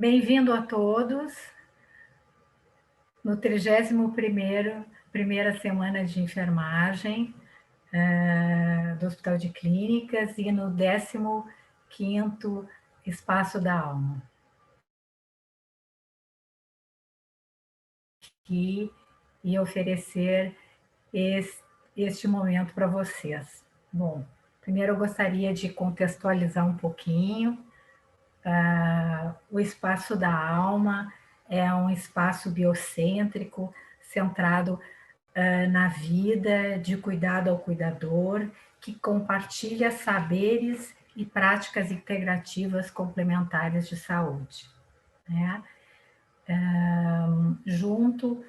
Bem-vindo a todos no 31ª semana de enfermagem do Hospital de Clínicas e no 15º Espaço da Alma. E oferecer este momento para vocês. Bom, primeiro eu gostaria de contextualizar um pouquinho. O Espaço da Alma é um espaço biocêntrico, centrado na vida, de cuidado ao cuidador, que compartilha saberes e práticas integrativas complementares de saúde, né? Junto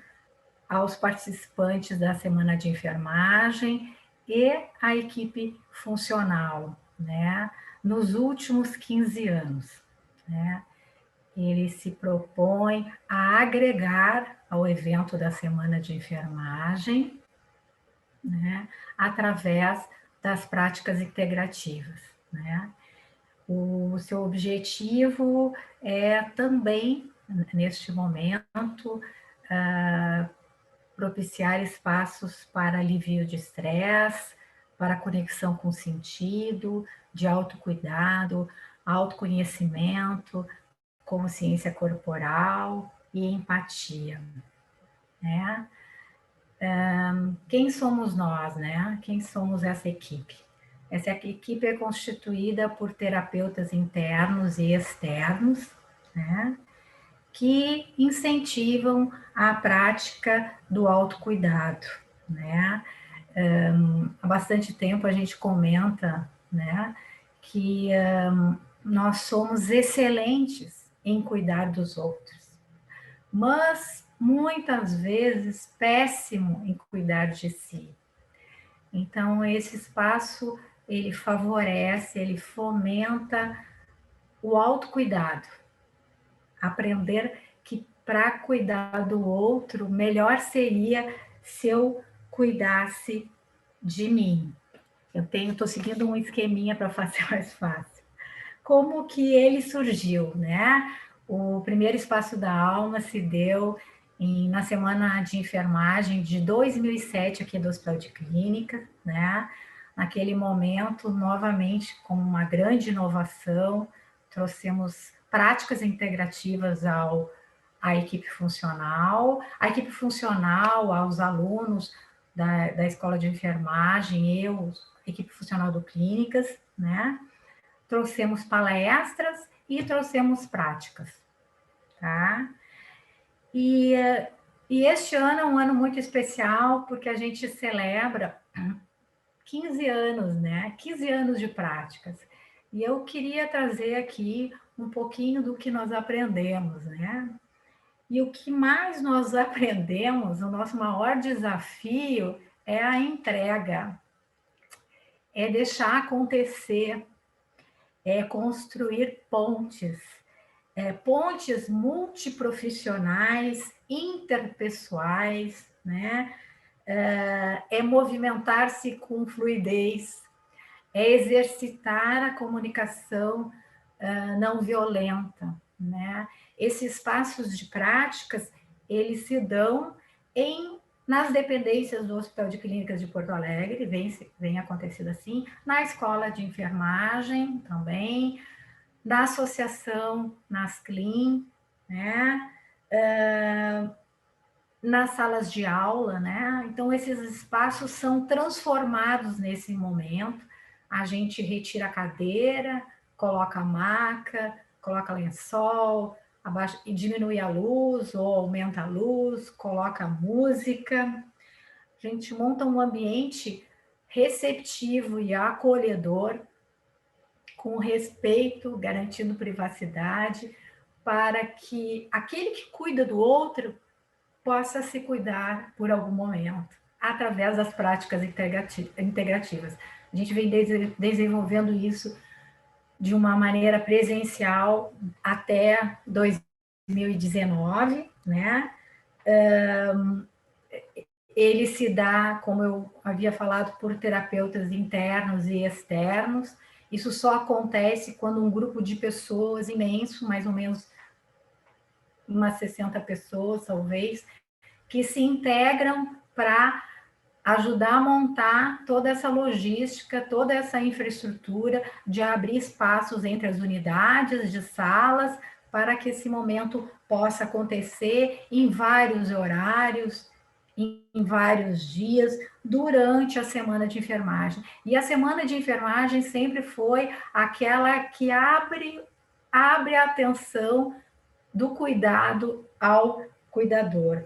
aos participantes da Semana de Enfermagem e a equipe funcional, né? Nos últimos 15 anos, né? Ele se propõe a agregar ao evento da Semana de Enfermagem, né, através das práticas integrativas, né? O seu objetivo é também, neste momento, propiciar espaços para alívio de estresse, para conexão com o sentido, de autocuidado, autoconhecimento, consciência corporal e empatia, né? Quem somos nós, né? Quem somos essa equipe? Essa equipe é constituída por terapeutas internos e externos, né? Que incentivam a prática do autocuidado, né? Há bastante tempo a gente comenta, né, que nós somos excelentes em cuidar dos outros, mas muitas vezes péssimo em cuidar de si. Então, esse espaço, ele favorece, ele fomenta o autocuidado. Aprender que para cuidar do outro, melhor seria se eu cuidasse de mim. Estou seguindo um esqueminha para fazer mais fácil. Como que ele surgiu, né? O primeiro Espaço da Alma se deu na Semana de Enfermagem de 2007 aqui do Hospital de Clínica, né? Naquele momento, novamente, com uma grande inovação, trouxemos práticas integrativas à equipe funcional, aos alunos da Escola de Enfermagem, equipe funcional do Clínicas, né? Trouxemos palestras e trouxemos práticas, tá? E este ano é um ano muito especial, porque a gente celebra 15 anos, né? 15 anos de práticas. E eu queria trazer aqui um pouquinho do que nós aprendemos, né? E o que mais nós aprendemos, o nosso maior desafio é a entrega, é deixar acontecer, é construir pontes, pontes multiprofissionais, interpessoais, né? É movimentar-se com fluidez, é exercitar a comunicação não violenta, né? Esses espaços de práticas, eles se dão nas dependências do Hospital de Clínicas de Porto Alegre, vem acontecido assim, na Escola de Enfermagem também, da associação NASCLIN, né? Nas salas de aula, né? Então, esses espaços são transformados nesse momento. A gente retira a cadeira, coloca a maca, coloca lençol, abaixa, e diminui a luz ou aumenta a luz, coloca a música. A gente monta um ambiente receptivo e acolhedor, com respeito, garantindo privacidade, para que aquele que cuida do outro possa se cuidar por algum momento, através das práticas integrativas. A gente vem desenvolvendo isso de uma maneira presencial até 2019, né? Ele se dá, como eu havia falado, por terapeutas internos e externos. Isso só acontece quando um grupo de pessoas imenso, mais ou menos umas 60 pessoas, talvez, que se integram para ajudar a montar toda essa logística, toda essa infraestrutura de abrir espaços entre as unidades de salas para que esse momento possa acontecer em vários horários, em vários dias, durante a semana de enfermagem. E a semana de enfermagem sempre foi aquela que abre a atenção do cuidado ao cuidador.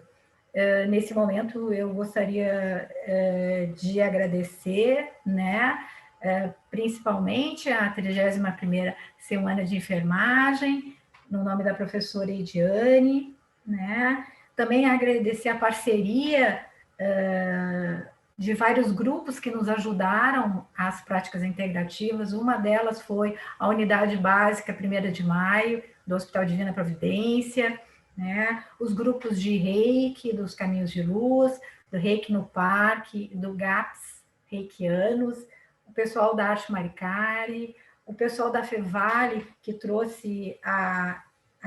Nesse momento, eu gostaria de agradecer, né, principalmente a 31ª Semana de Enfermagem, no nome da professora Ediane, né, também agradecer a parceria de vários grupos que nos ajudaram às práticas integrativas. Uma delas foi a Unidade Básica 1º de Maio, do Hospital Divina Providência, né? Os grupos de reiki, dos Caminhos de Luz, do reiki no Parque, do GAPS reikianos, o pessoal da Arte Maricari, o pessoal da Fevale, que trouxe a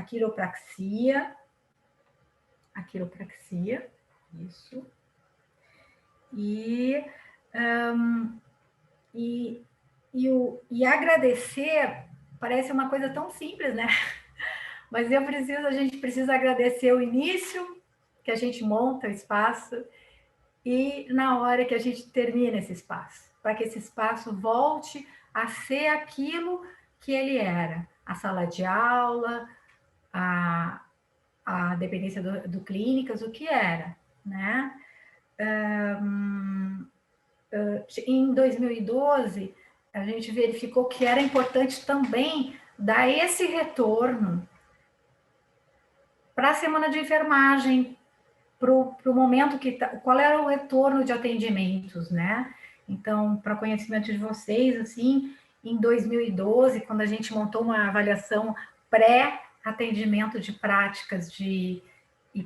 quiropraxia, isso, e agradecer parece uma coisa tão simples, né? Mas a gente precisa agradecer o início, que a gente monta o espaço, e na hora que a gente termina esse espaço, para que esse espaço volte a ser aquilo que ele era, a sala de aula, a dependência do clínicas, o que era, né? Em 2012, a gente verificou que era importante também dar esse retorno para a semana de enfermagem, para o momento qual era o retorno de atendimentos, né? Então, para conhecimento de vocês, assim, em 2012, quando a gente montou uma avaliação pré-atendimento de práticas e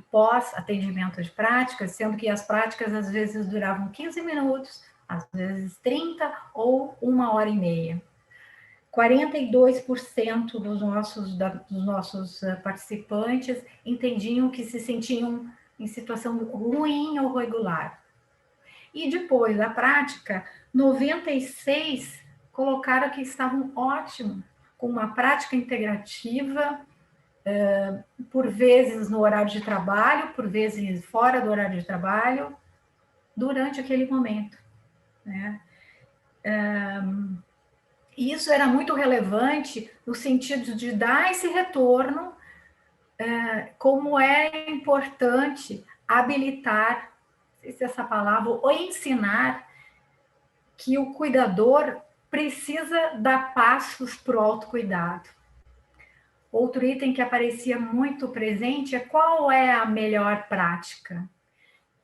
pós-atendimento de práticas, sendo que as práticas às vezes duravam 15 minutos, às vezes 30 ou 1h30. 42% dos nossos participantes entendiam que se sentiam em situação ruim ou regular. E depois da prática, 96% colocaram que estavam ótimos, com uma prática integrativa, por vezes no horário de trabalho, por vezes fora do horário de trabalho, durante aquele momento, né? E isso era muito relevante no sentido de dar esse retorno, como é importante habilitar, não sei se essa palavra, ou ensinar que o cuidador precisa dar passos para o autocuidado. Outro item que aparecia muito presente é qual é a melhor prática?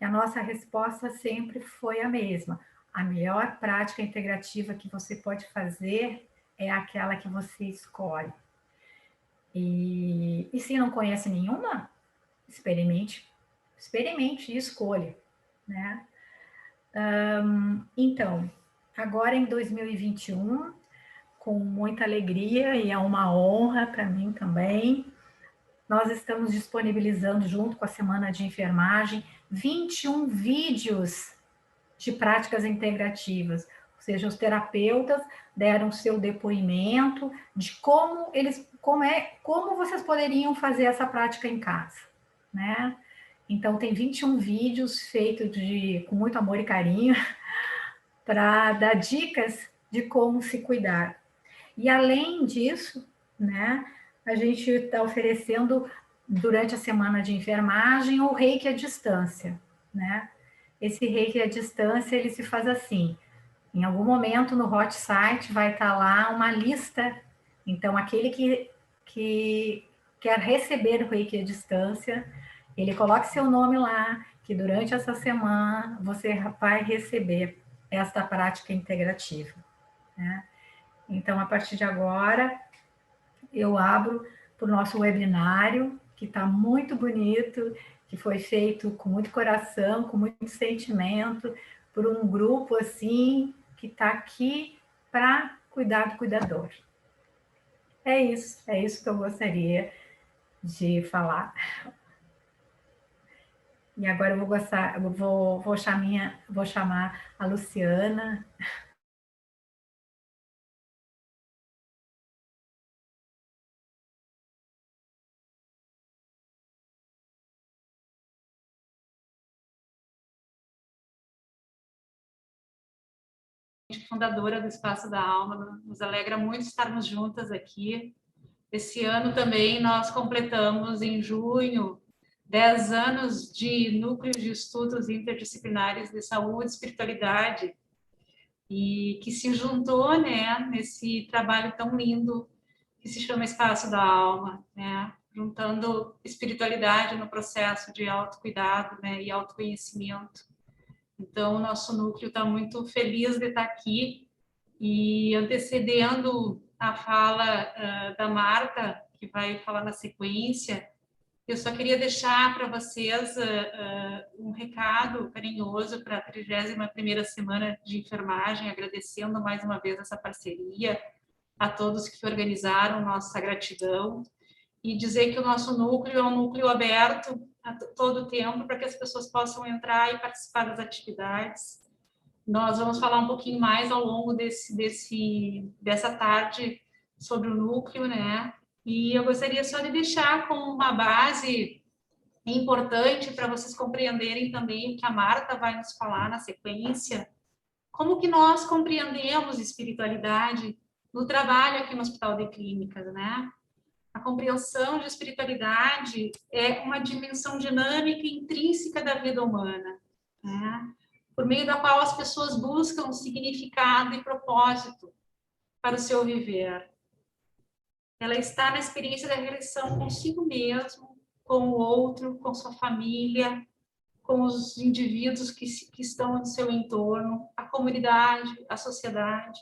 E a nossa resposta sempre foi a mesma. A melhor prática integrativa que você pode fazer é aquela que você escolhe. E se não conhece nenhuma, experimente e escolha, né? Então, agora em 2021, com muita alegria, e é uma honra para mim também, nós estamos disponibilizando, junto com a Semana de Enfermagem, 21 vídeos de práticas integrativas, ou seja, os terapeutas deram seu depoimento de como vocês poderiam fazer essa prática em casa, né? Então tem 21 vídeos feitos com muito amor e carinho para dar dicas de como se cuidar. E além disso, né, a gente está oferecendo durante a semana de enfermagem o reiki à distância, né? Esse reiki à distância, ele se faz assim, em algum momento no hot site vai estar lá uma lista, então aquele que quer receber o reiki à distância, ele coloca seu nome lá, que durante essa semana você vai receber esta prática integrativa, né? Então, a partir de agora, eu abro para o nosso webinário, que está muito bonito, que foi feito com muito coração, com muito sentimento, por um grupo assim, que está aqui para cuidar do cuidador. É isso que eu gostaria de falar. E agora vou chamar a Luciana. Fundadora do Espaço da Alma, nos alegra muito estarmos juntas aqui. Esse ano também nós completamos, em junho, 10 anos de núcleos de estudos interdisciplinares de saúde e espiritualidade, e que se juntou, né, nesse trabalho tão lindo que se chama Espaço da Alma, né, juntando espiritualidade no processo de autocuidado, né, e autoconhecimento. Então, o nosso núcleo está muito feliz de estar aqui, e antecedendo a fala da Marta, que vai falar na sequência, eu só queria deixar para vocês um recado carinhoso para a 31ª semana de enfermagem, agradecendo mais uma vez essa parceria, a todos que organizaram, nossa gratidão, e dizer que o nosso núcleo é um núcleo aberto a todo o tempo para que as pessoas possam entrar e participar das atividades. Nós vamos falar um pouquinho mais ao longo dessa tarde sobre o núcleo, né? E eu gostaria só de deixar como uma base importante para vocês compreenderem também o que a Marta vai nos falar na sequência, como que nós compreendemos espiritualidade no trabalho aqui no Hospital de Clínicas, né? A compreensão de espiritualidade é uma dimensão dinâmica e intrínseca da vida humana, né? Por meio da qual as pessoas buscam significado e propósito para o seu viver. Ela está na experiência da relação consigo mesmo, com o outro, com sua família, com os indivíduos que estão no seu entorno, a comunidade, a sociedade,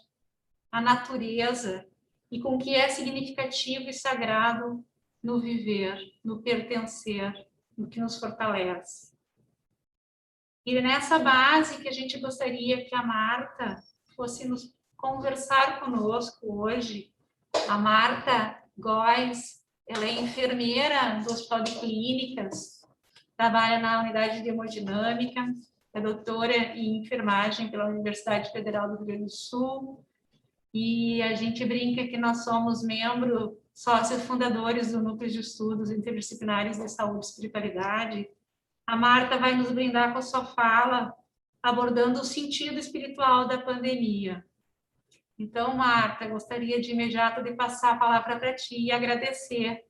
a natureza, e com o que é significativo e sagrado no viver, no pertencer, no que nos fortalece. E nessa base que a gente gostaria que a Marta fosse nos conversar conosco hoje. A Marta Góes, ela é enfermeira do Hospital de Clínicas, trabalha na unidade de hemodinâmica, é doutora em enfermagem pela Universidade Federal do Rio Grande do Sul, e a gente brinca que nós somos membros, sócios fundadores do Núcleo de Estudos Interdisciplinares de Saúde e Espiritualidade. A Marta vai nos brindar com a sua fala, abordando o sentido espiritual da pandemia. Então, Marta, gostaria de imediato de passar a palavra para ti e agradecer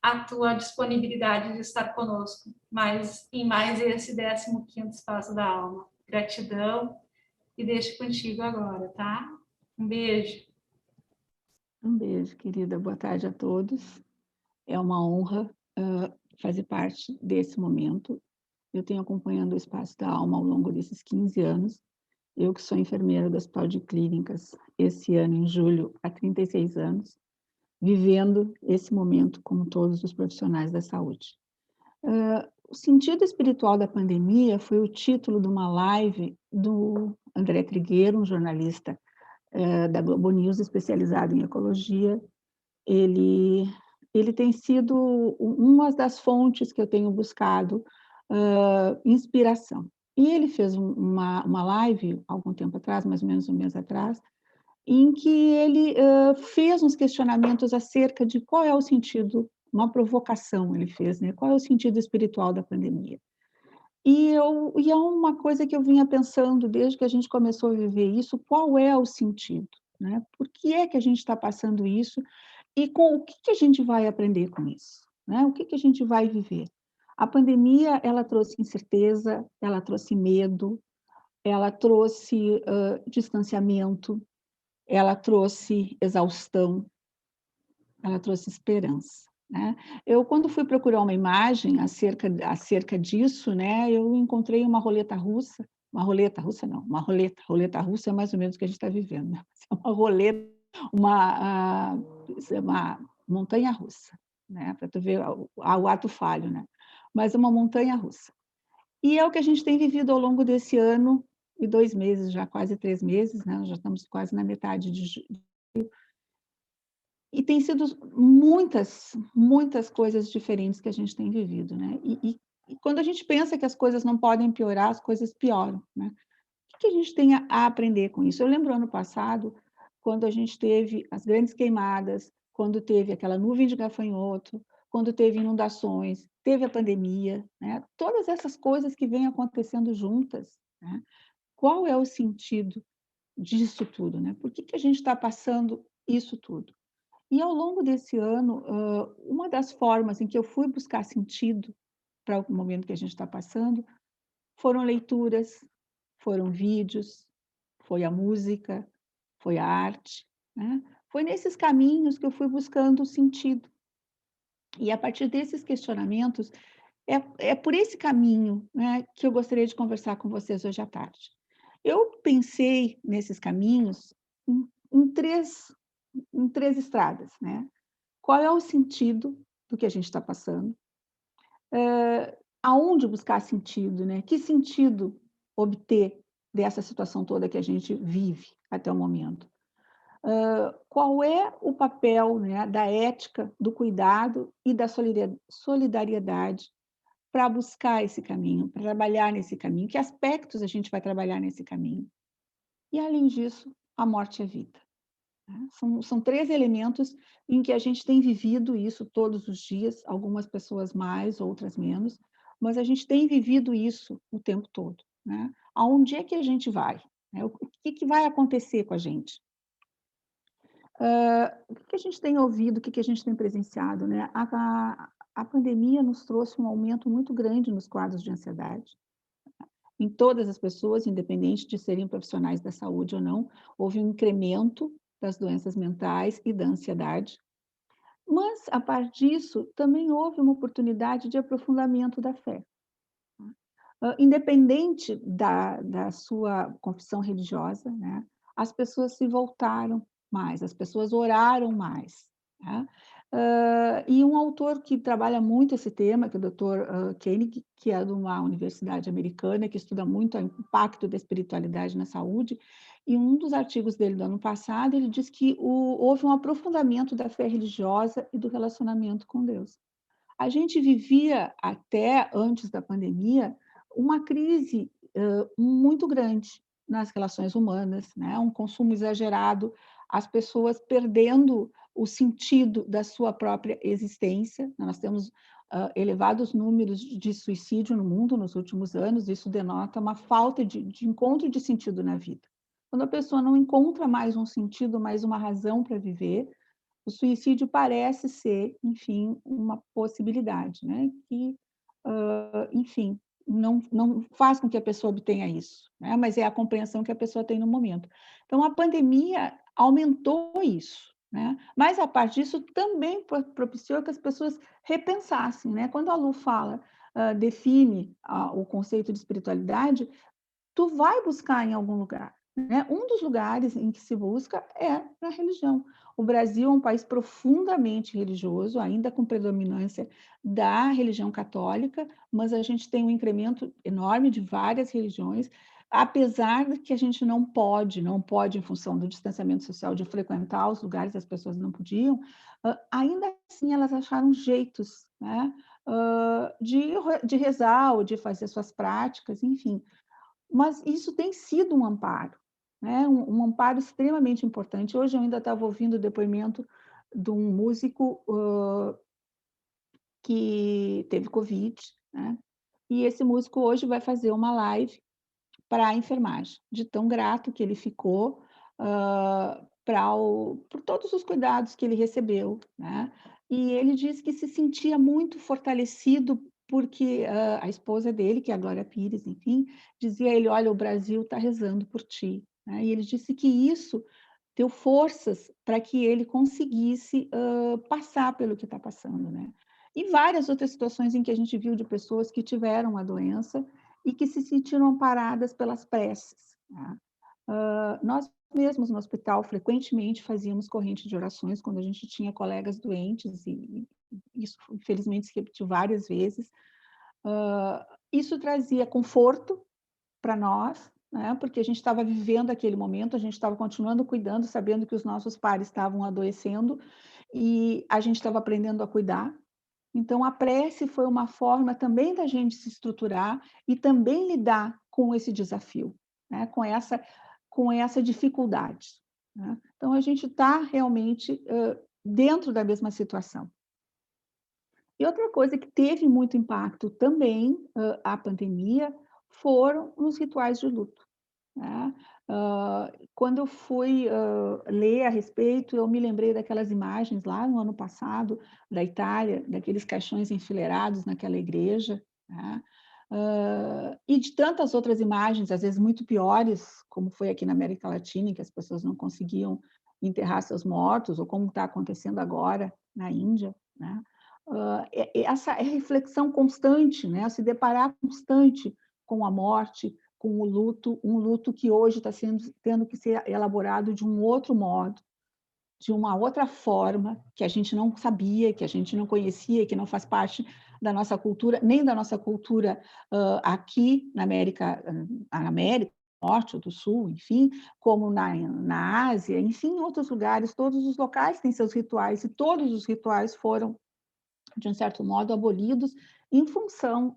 a tua disponibilidade de estar conosco em mais esse 15º Espaço da Alma. Gratidão, e deixo contigo agora, tá? Um beijo. Um beijo, querida. Boa tarde a todos. É uma honra fazer parte desse momento. Eu tenho acompanhando o Espaço da Alma ao longo desses 15 anos. Eu que sou enfermeira do Hospital de Clínicas, esse ano, em julho, há 36 anos, vivendo esse momento como todos os profissionais da saúde. O sentido espiritual da pandemia foi o título de uma live do André Trigueiro, um jornalista da Globo News, especializado em ecologia. Ele tem sido uma das fontes que eu tenho buscado inspiração. E ele fez uma live, algum tempo atrás, mais ou menos um mês atrás, em que ele fez uns questionamentos acerca de qual é o sentido, uma provocação ele fez, né? Qual é o sentido espiritual da pandemia? E é uma coisa que eu vinha pensando desde que a gente começou a viver isso, qual é o sentido, né? Por que é que a gente está passando isso e com o que a gente vai aprender com isso, né? O que a gente vai viver? A pandemia, ela trouxe incerteza, ela trouxe medo, ela trouxe distanciamento, ela trouxe exaustão, ela trouxe esperança, né? Eu, quando fui procurar uma imagem acerca disso, né, eu encontrei uma roleta russa não, roleta russa é mais ou menos o que a gente está vivendo, né? Uma roleta, uma montanha russa, né, para tu ver o ato falho, né? Mas uma montanha russa. E é o que a gente tem vivido ao longo desse ano e 2 meses, já quase 3 meses, né? Já estamos quase na metade de julho. E tem sido muitas coisas diferentes que a gente tem vivido, né? E quando a gente pensa que as coisas não podem piorar, as coisas pioram, né? O que a gente tem a aprender com isso? Eu lembro ano passado, quando a gente teve as grandes queimadas, quando teve aquela nuvem de gafanhoto, quando teve inundações, teve a pandemia, né? Todas essas coisas que vêm acontecendo juntas, né? Qual é o sentido disso tudo, né? Por que a gente está passando isso tudo? E ao longo desse ano, uma das formas em que eu fui buscar sentido para o momento que a gente está passando foram leituras, foram vídeos, foi a música, foi a arte, né? Foi nesses caminhos que eu fui buscando o sentido. E a partir desses questionamentos, é por esse caminho, né, que eu gostaria de conversar com vocês hoje à tarde. Eu pensei nesses caminhos em, em três, em três estradas, né? Qual é o sentido do que a gente está passando? Aonde buscar sentido, né? Que sentido obter dessa situação toda que a gente vive até o momento? Qual é o papel, né, da ética, do cuidado e da solidariedade para buscar esse caminho, para trabalhar nesse caminho? Que aspectos a gente vai trabalhar nesse caminho? E, além disso, a morte e a vida, né? São três elementos em que a gente tem vivido isso todos os dias, algumas pessoas mais, outras menos, mas a gente tem vivido isso o tempo todo, né? Aonde é que a gente vai, né? O que vai acontecer com a gente? O que a gente tem ouvido, o que a gente tem presenciado, né? A pandemia nos trouxe um aumento muito grande nos quadros de ansiedade. Em todas as pessoas, independente de serem profissionais da saúde ou não, houve um incremento das doenças mentais e da ansiedade. Mas, a par disso, também houve uma oportunidade de aprofundamento da fé. Independente da sua confissão religiosa, né, as pessoas se voltaram mais, as pessoas oraram mais, né? E um autor que trabalha muito esse tema, que é o Dr. Koenig, que é de uma universidade americana, que estuda muito o impacto da espiritualidade na saúde, e um dos artigos dele do ano passado, ele diz que houve um aprofundamento da fé religiosa e do relacionamento com Deus. A gente vivia, até antes da pandemia, uma crise muito grande nas relações humanas, né? Um consumo exagerado, as pessoas perdendo o sentido da sua própria existência. Nós temos elevados números de suicídio no mundo nos últimos anos, isso denota uma falta de encontro de sentido na vida. Quando a pessoa não encontra mais um sentido, mais uma razão para viver, o suicídio parece ser, enfim, uma possibilidade, né? Que, enfim, não faz com que a pessoa obtenha isso, né? Mas é a compreensão que a pessoa tem no momento. Então, a pandemia aumentou isso, né? Mas, a parte disso, também propiciou que as pessoas repensassem, né? Quando a Lu fala, define o conceito de espiritualidade, tu vai buscar em algum lugar, né? Um dos lugares em que se busca é na religião. O Brasil é um país profundamente religioso, ainda com predominância da religião católica, mas a gente tem um incremento enorme de várias religiões, apesar de que a gente não pode, em função do distanciamento social, de frequentar os lugares, as pessoas não podiam, ainda assim elas acharam jeitos, né? De rezar ou de fazer suas práticas, enfim. Mas isso tem sido um amparo, né? Um amparo extremamente importante. Hoje eu ainda estava ouvindo o depoimento de um músico que teve Covid, né? E esse músico hoje vai fazer uma live para a enfermagem, de tão grato que ele ficou por todos os cuidados que ele recebeu, né? E ele disse que se sentia muito fortalecido porque a esposa dele, que é a Glória Pires, enfim, dizia a ele: olha, o Brasil está rezando por ti, né? E ele disse que isso deu forças para que ele conseguisse passar pelo que está passando, né? E várias outras situações em que a gente viu de pessoas que tiveram a doença e que se sentiram amparadas pelas preces, né? Nós mesmos no hospital frequentemente fazíamos corrente de orações quando a gente tinha colegas doentes e isso infelizmente se repetiu várias vezes. Isso trazia conforto para nós, né? Porque a gente estava vivendo aquele momento, a gente estava continuando cuidando, sabendo que os nossos pares estavam adoecendo e a gente estava aprendendo a cuidar. Então, a prece foi uma forma também da gente se estruturar e também lidar com esse desafio, né? Com essa dificuldade, né? Então, a gente está realmente dentro da mesma situação. E outra coisa que teve muito impacto também, a pandemia, foram os rituais de luto, né? Quando eu fui, ler a respeito, eu me lembrei daquelas imagens lá no ano passado, da Itália, daqueles caixões enfileirados naquela igreja, né? E de tantas outras imagens, às vezes muito piores, como foi aqui na América Latina, em que as pessoas não conseguiam enterrar seus mortos, ou como está acontecendo agora na Índia, né? Essa reflexão constante, né? Se deparar constante com a morte, com o luto, um luto que hoje está tendo que ser elaborado de um outro modo, de uma outra forma, que a gente não sabia, que a gente não conhecia, que não faz parte da nossa cultura, nem da nossa cultura aqui na América do Norte ou do Sul, enfim, como na Ásia, enfim, em outros lugares, todos os locais têm seus rituais, e todos os rituais foram, de um certo modo, abolidos em função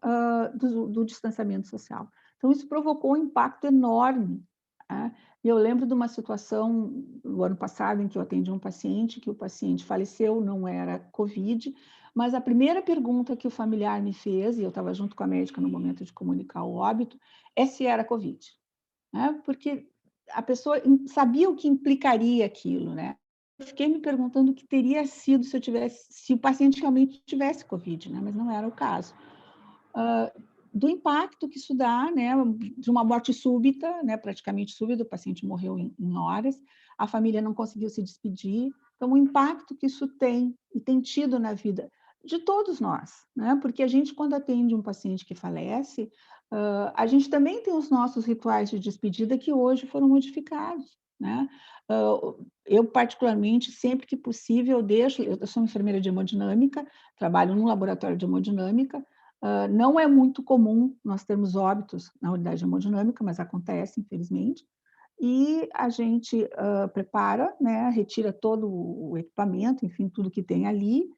do distanciamento social. Então, isso provocou um impacto enorme. Né? E eu lembro de uma situação, no ano passado, em que eu atendi um paciente, que o paciente faleceu, não era Covid, mas a primeira pergunta que o familiar me fez, e eu estava junto com a médica no momento de comunicar o óbito, é se era Covid. Né? Porque a pessoa sabia o que implicaria aquilo, né? Eu fiquei me perguntando o que teria sido se o paciente realmente tivesse Covid, né? Mas não era o caso. Do impacto que isso dá, né? De uma morte súbita, né? Praticamente súbita, o paciente morreu em horas, a família não conseguiu se despedir. Então, o impacto que isso tem e tem tido na vida de todos nós, né? Porque a gente, quando atende um paciente que falece, a gente também tem os nossos rituais de despedida que hoje foram modificados, né? Eu, particularmente, sempre que possível, eu sou enfermeira de hemodinâmica, trabalho num laboratório de hemodinâmica, não é muito comum nós termos óbitos na unidade de hemodinâmica, mas acontece, infelizmente, e a gente prepara, né, retira todo o equipamento, enfim, tudo que tem ali,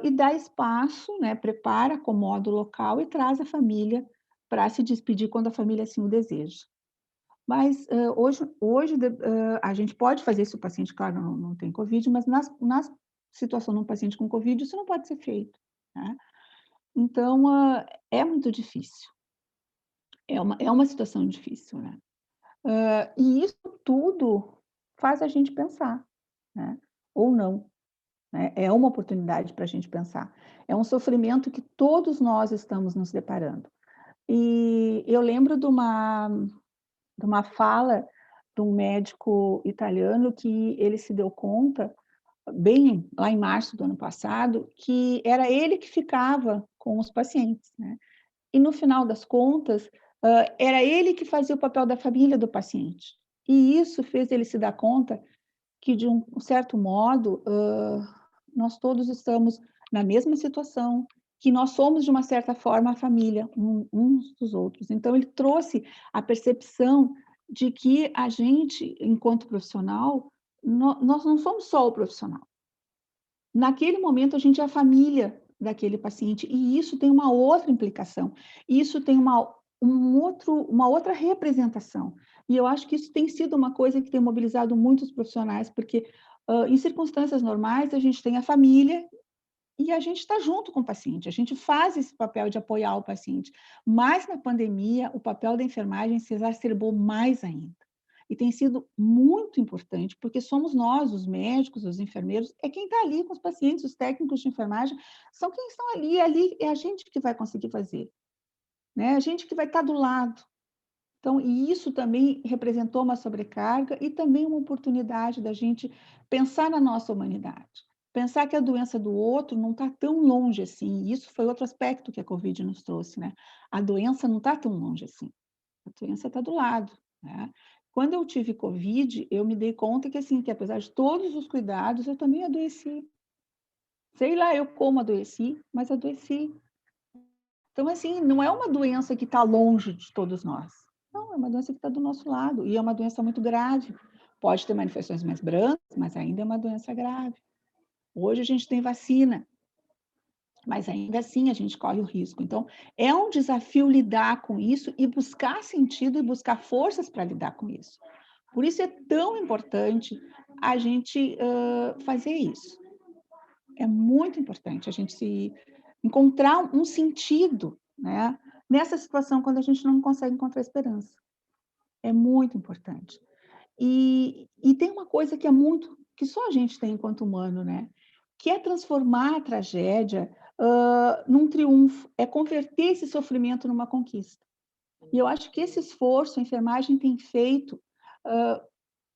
e dá espaço, né, prepara, acomoda o local e traz a família para se despedir quando a família assim o deseja. Mas hoje a gente pode fazer se o paciente, claro, não tem Covid, mas na situação de um paciente com Covid, isso não pode ser feito, né? Então, é muito difícil, é uma situação difícil, né? E isso tudo faz a gente pensar, né? Ou não, né? É uma oportunidade para a gente pensar. É um sofrimento que todos nós estamos nos deparando. E eu lembro de uma fala de um médico italiano que ele se deu conta, bem lá em março do ano passado, que era ele que ficava com os pacientes, né? E no final das contas, era ele que fazia o papel da família do paciente. E isso fez ele se dar conta que, de um certo modo, nós todos estamos na mesma situação, que nós somos, de uma certa forma, a família uns dos outros. Então, ele trouxe a percepção de que a gente, enquanto profissional, nós não somos só o profissional. Naquele momento, a gente é a família daquele paciente, e isso tem uma outra implicação, isso tem uma outra representação. E eu acho que isso tem sido uma coisa que tem mobilizado muitos profissionais, porque em circunstâncias normais, a gente tem a família e a gente está junto com o paciente, a gente faz esse papel de apoiar o paciente. Mas na pandemia, o papel da enfermagem se exacerbou mais ainda. E tem sido muito importante, porque somos nós, os médicos, os enfermeiros, é quem está ali com os pacientes, os técnicos de enfermagem, são quem estão ali é a gente que vai conseguir fazer, né? A gente que vai estar do lado. Então, e isso também representou uma sobrecarga e também uma oportunidade da gente pensar na nossa humanidade. Pensar que a doença do outro não está tão longe assim. E isso foi outro aspecto que a Covid nos trouxe, né? A doença não está tão longe assim. A doença está do lado, né? Quando eu tive Covid, eu me dei conta que, assim, que apesar de todos os cuidados, eu também adoeci. Sei lá eu como adoeci, mas adoeci. Então, assim, não é uma doença que está longe de todos nós. Não, é uma doença que está do nosso lado. E é uma doença muito grave. Pode ter manifestações mais brandas, mas ainda é uma doença grave. Hoje a gente tem vacina. mas ainda assim a gente corre o risco. Então, é um desafio lidar com isso e buscar sentido e buscar forças para lidar com isso. Por isso é tão importante a gente fazer isso. É muito importante a gente se encontrar um sentido, né, nessa situação quando a gente não consegue encontrar esperança. É muito importante. E tem uma coisa que é muito que só a gente tem enquanto humano, né, que é transformar a tragédia, num triunfo, é converter esse sofrimento numa conquista. E eu acho que esse esforço a enfermagem tem feito,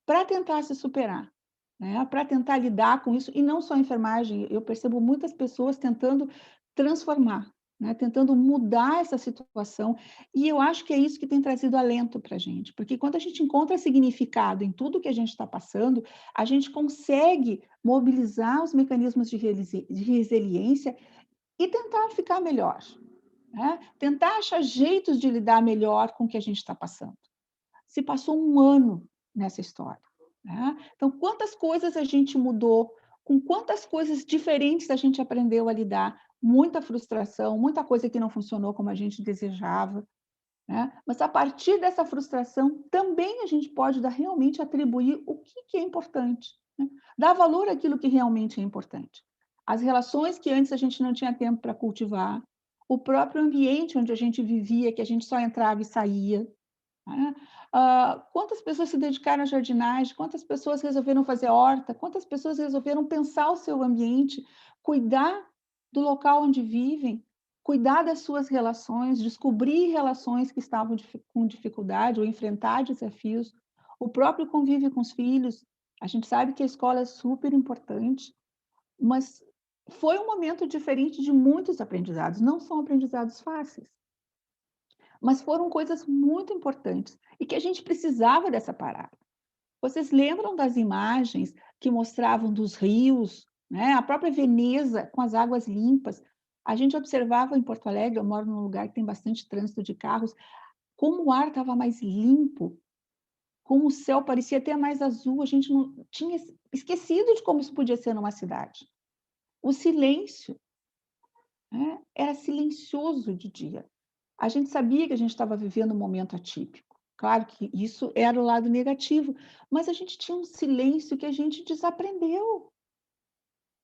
para tentar se superar, né, para tentar lidar com isso, e não só a enfermagem, eu percebo muitas pessoas tentando transformar, né, tentando mudar essa situação, e eu acho que é isso que tem trazido alento para a gente, porque quando a gente encontra significado em tudo que a gente está passando, a gente consegue mobilizar os mecanismos de resiliência e tentar ficar melhor, né, tentar achar jeitos de lidar melhor com o que a gente está passando. Se passou um ano nessa história, né? Então, quantas coisas a gente mudou, com quantas coisas diferentes a gente aprendeu a lidar, muita frustração, muita coisa que não funcionou como a gente desejava, né? Mas a partir dessa frustração, também a gente pode realmente atribuir o que é importante, né? Dar valor àquilo que realmente é importante. As relações que antes a gente não tinha tempo para cultivar, o próprio ambiente onde a gente vivia, que a gente só entrava e saía, né? Quantas pessoas se dedicaram à jardinagem, quantas pessoas resolveram fazer horta, quantas pessoas resolveram pensar o seu ambiente, cuidar do local onde vivem, cuidar das suas relações, descobrir relações que estavam com dificuldade ou enfrentar desafios, o próprio convívio com os filhos. A gente sabe que a escola é super importante, mas foi um momento diferente de muitos aprendizados, não são aprendizados fáceis, mas foram coisas muito importantes e que a gente precisava dessa parada. Vocês lembram das imagens que mostravam dos rios, né? A própria Veneza com as águas limpas? A gente observava em Porto Alegre, eu moro num lugar que tem bastante trânsito de carros, como o ar estava mais limpo, como o céu parecia até mais azul, a gente não tinha esquecido de como isso podia ser numa cidade. O silêncio, né? Era silencioso de dia. A gente sabia que a gente estava vivendo um momento atípico. Claro que isso era o lado negativo, mas a gente tinha um silêncio que a gente desaprendeu,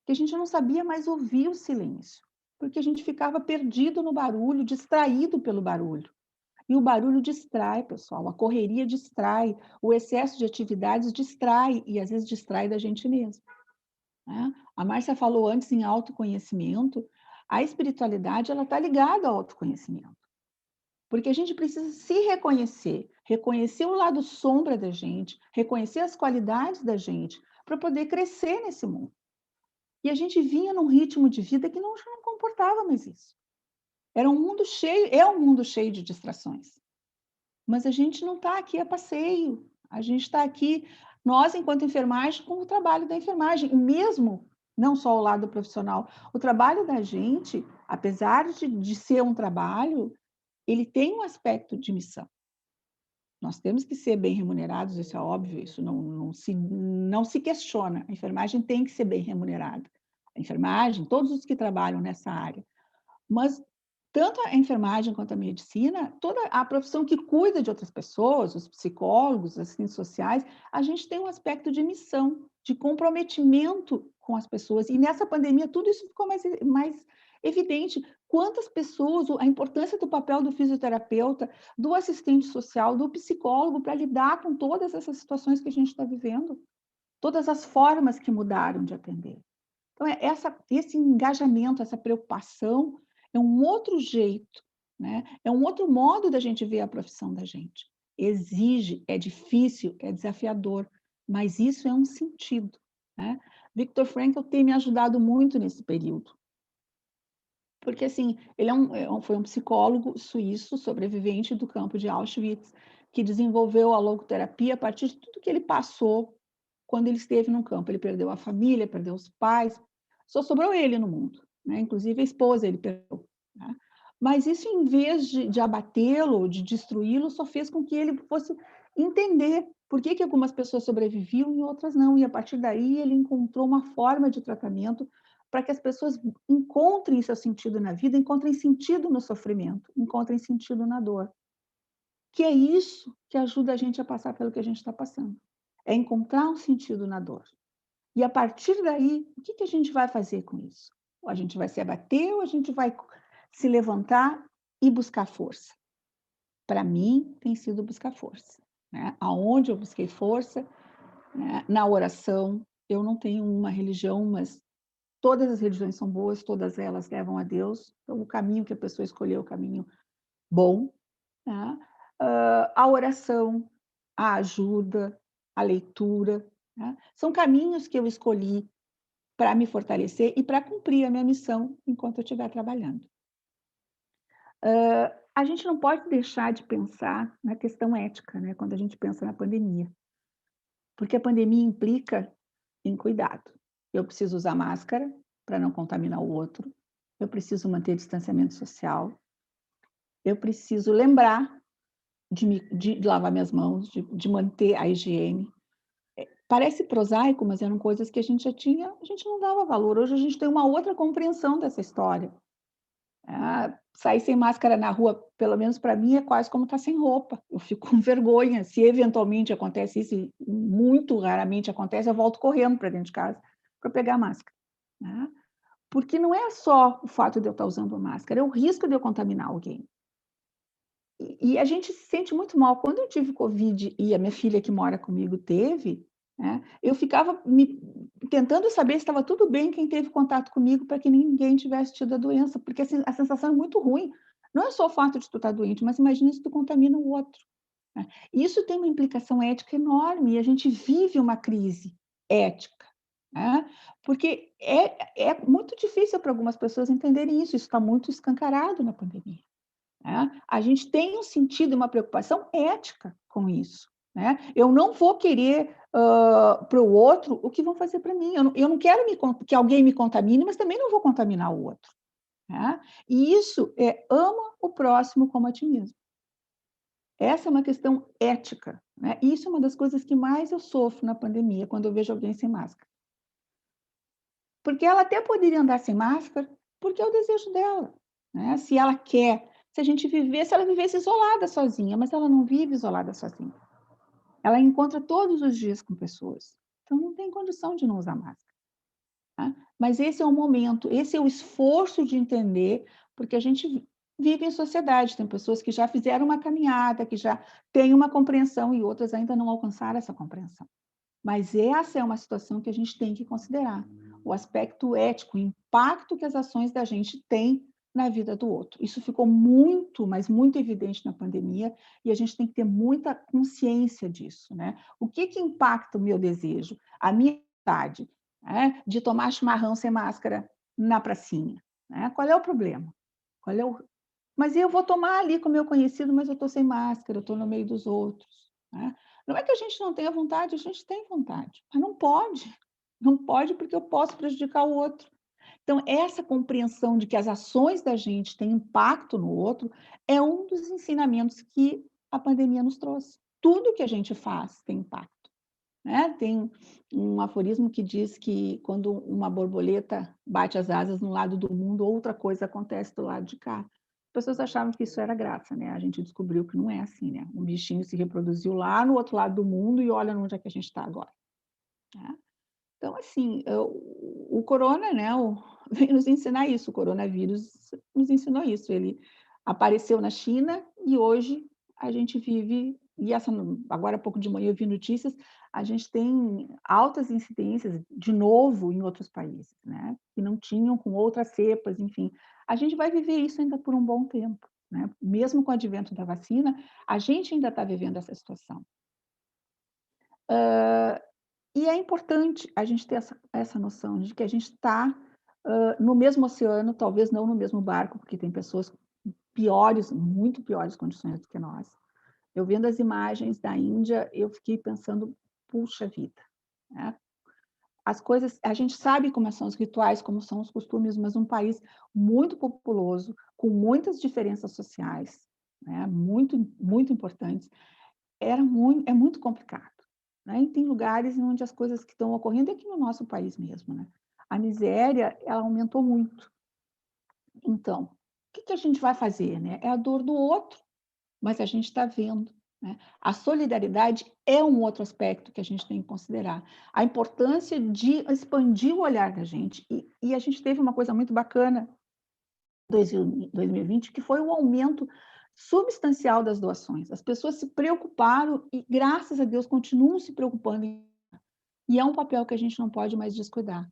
que a gente não sabia mais ouvir o silêncio, porque a gente ficava perdido no barulho, distraído pelo barulho. E o barulho distrai, pessoal, a correria distrai, o excesso de atividades distrai, e às vezes distrai da gente mesmo, né? A Márcia falou antes em autoconhecimento, a espiritualidade ela está ligada ao autoconhecimento. Porque a gente precisa se reconhecer, reconhecer o lado sombra da gente, reconhecer as qualidades da gente, para poder crescer nesse mundo. E a gente vinha num ritmo de vida que já não comportava mais isso. Era um mundo cheio, é um mundo cheio de distrações. Mas a gente não está aqui a passeio. A gente está aqui, nós, enquanto enfermagem, com o trabalho da enfermagem. E mesmo, não só o lado profissional, o trabalho da gente, apesar de ser um trabalho, ele tem um aspecto de missão. Nós temos que ser bem remunerados, isso é óbvio, isso não se questiona. A enfermagem tem que ser bem remunerada. A enfermagem, todos os que trabalham nessa área. Mas tanto a enfermagem quanto a medicina, toda a profissão que cuida de outras pessoas, os psicólogos, as assistentes sociais, a gente tem um aspecto de missão, de comprometimento com as pessoas. E nessa pandemia, tudo isso ficou mais evidente. Quantas pessoas, a importância do papel do fisioterapeuta, do assistente social, do psicólogo para lidar com todas essas situações que a gente está vivendo, todas as formas que mudaram de atender. Então, esse engajamento, essa preocupação, é um outro jeito, né? É um outro modo da gente ver a profissão da gente. Exige, é difícil, é desafiador, mas isso é um sentido, né? Viktor Frankl tem me ajudado muito nesse período. Porque, assim, ele foi um psicólogo suíço, sobrevivente do campo de Auschwitz, que desenvolveu a logoterapia a partir de tudo que ele passou quando ele esteve no campo. Ele perdeu a família, perdeu os pais, só sobrou ele no mundo, né? Inclusive a esposa ele perdeu, né? Mas isso, em vez de abatê-lo, de destruí-lo, só fez com que ele fosse entender por que algumas pessoas sobreviviam e outras não. E a partir daí ele encontrou uma forma de tratamento para que as pessoas encontrem seu sentido na vida, encontrem sentido no sofrimento, encontrem sentido na dor. Que é isso que ajuda a gente a passar pelo que a gente está passando. É encontrar um sentido na dor. E a partir daí, o que a gente vai fazer com isso? Ou a gente vai se abater ou a gente vai se levantar e buscar força? Para mim, tem sido buscar força. Né? Aonde eu busquei força, né? Na oração. Eu não tenho uma religião, mas todas as religiões são boas, todas elas levam a Deus. Então, o caminho que a pessoa escolheu é o caminho bom. Tá? A oração, a ajuda, a leitura. Tá? São caminhos que eu escolhi para me fortalecer e para cumprir a minha missão enquanto eu estiver trabalhando. A gente não pode deixar de pensar na questão ética, né, quando a gente pensa na pandemia, porque a pandemia implica em cuidado. Eu preciso usar máscara para não contaminar o outro, eu preciso manter distanciamento social, eu preciso lembrar de lavar minhas mãos, de manter a higiene. Parece prosaico, mas eram coisas que a gente já tinha, a gente não dava valor. Hoje a gente tem uma outra compreensão dessa história. Sair sem máscara na rua, pelo menos para mim, é quase como estar sem roupa. Eu fico com vergonha. Se eventualmente acontece isso, e muito raramente acontece, eu volto correndo para dentro de casa para pegar a máscara. Né? Porque não é só o fato de eu estar usando a máscara, é o risco de eu contaminar alguém. E a gente se sente muito mal. Quando eu tive Covid e a minha filha que mora comigo teve, né, eu ficava tentando saber se estava tudo bem quem teve contato comigo para que ninguém tivesse tido a doença, porque assim, a sensação é muito ruim. Não é só o fato de tu estar doente, mas imagina se tu contamina o outro. Né? Isso tem uma implicação ética enorme e a gente vive uma crise ética. Né? Porque é muito difícil para algumas pessoas entenderem isso está muito escancarado na pandemia. Né? A gente tem um sentido e uma preocupação ética com isso. Né? Eu não vou querer para o outro o que vão fazer para mim. Eu não quero que alguém me contamine, mas também não vou contaminar o outro. Né? E isso é ama o próximo como a ti mesmo. Essa é uma questão ética. Né? E isso é uma das coisas que mais eu sofro na pandemia, quando eu vejo alguém sem máscara. Porque ela até poderia andar sem máscara, porque é o desejo dela. Né? Se ela quer, se a gente vivesse, se ela vivesse isolada sozinha, mas ela não vive isolada sozinha. Ela encontra todos os dias com pessoas. Então, não tem condição de não usar máscara. Tá? Mas esse é o momento, esse é o esforço de entender, porque a gente vive em sociedade, tem pessoas que já fizeram uma caminhada, que já têm uma compreensão e outras ainda não alcançaram essa compreensão. Mas essa é uma situação que a gente tem que considerar. O aspecto ético, o impacto que as ações da gente têm na vida do outro. Isso ficou muito, mas muito evidente na pandemia e a gente tem que ter muita consciência disso. Né? O que impacta o meu desejo? A minha vontade, né, de tomar chimarrão sem máscara na pracinha. Né? Qual é o problema? Qual é o... Mas eu vou tomar ali com o meu conhecido, mas eu estou sem máscara, eu estou no meio dos outros. Né? Não é que a gente não tenha vontade, a gente tem vontade, mas não pode. Não pode porque eu posso prejudicar o outro. Então, essa compreensão de que as ações da gente têm impacto no outro é um dos ensinamentos que a pandemia nos trouxe. Tudo que a gente faz tem impacto. Né? Tem um aforismo que diz que quando uma borboleta bate as asas no lado do mundo, outra coisa acontece do lado de cá. As pessoas achavam que isso era graça, né? A gente descobriu que não é assim, né? Um bichinho se reproduziu lá no outro lado do mundo e olha onde é que a gente está agora. Né? Então, assim, o corona, né, vem nos ensinar isso, o coronavírus nos ensinou isso. Ele apareceu na China e hoje a gente vive, e agora há pouco de manhã eu vi notícias, a gente tem altas incidências, de novo, em outros países, né, que não tinham com outras cepas, enfim. A gente vai viver isso ainda por um bom tempo, né? Mesmo com o advento da vacina, a gente ainda está vivendo essa situação. E é importante a gente ter essa noção de que a gente está no mesmo oceano, talvez não no mesmo barco, porque tem pessoas piores, muito piores condições do que nós. Eu vendo as imagens da Índia, eu fiquei pensando, puxa vida, né? As coisas, a gente sabe como são os rituais, como são os costumes, mas um país muito populoso, com muitas diferenças sociais, né? Muito importantes, é muito complicado. Né? E tem lugares onde as coisas que estão ocorrendo é aqui no nosso país mesmo. Né? A miséria, ela aumentou muito. Então, o que a gente vai fazer, né? É a dor do outro, mas a gente está vendo, né? A solidariedade é um outro aspecto que a gente tem que considerar. A importância de expandir o olhar da gente. E a gente teve uma coisa muito bacana em 2020, que foi o aumento substancial das doações. As pessoas se preocuparam e, graças a Deus, continuam se preocupando. E é um papel que a gente não pode mais descuidar.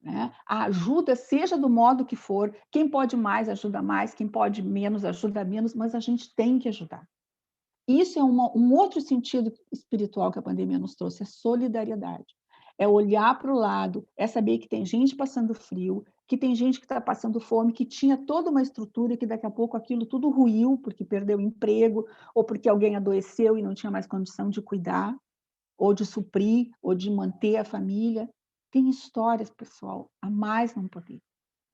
Né? A ajuda, seja do modo que for, quem pode mais, quem pode menos ajuda menos, mas a gente tem que ajudar. Isso é um outro sentido espiritual que a pandemia nos trouxe, é solidariedade. É olhar para o lado, é saber que tem gente passando frio, que tem gente que está passando fome, que tinha toda uma estrutura e que daqui a pouco aquilo tudo ruiu, porque perdeu o emprego, ou porque alguém adoeceu e não tinha mais condição de cuidar, ou de suprir, ou de manter a família. Tem histórias, pessoal, a mais não poder.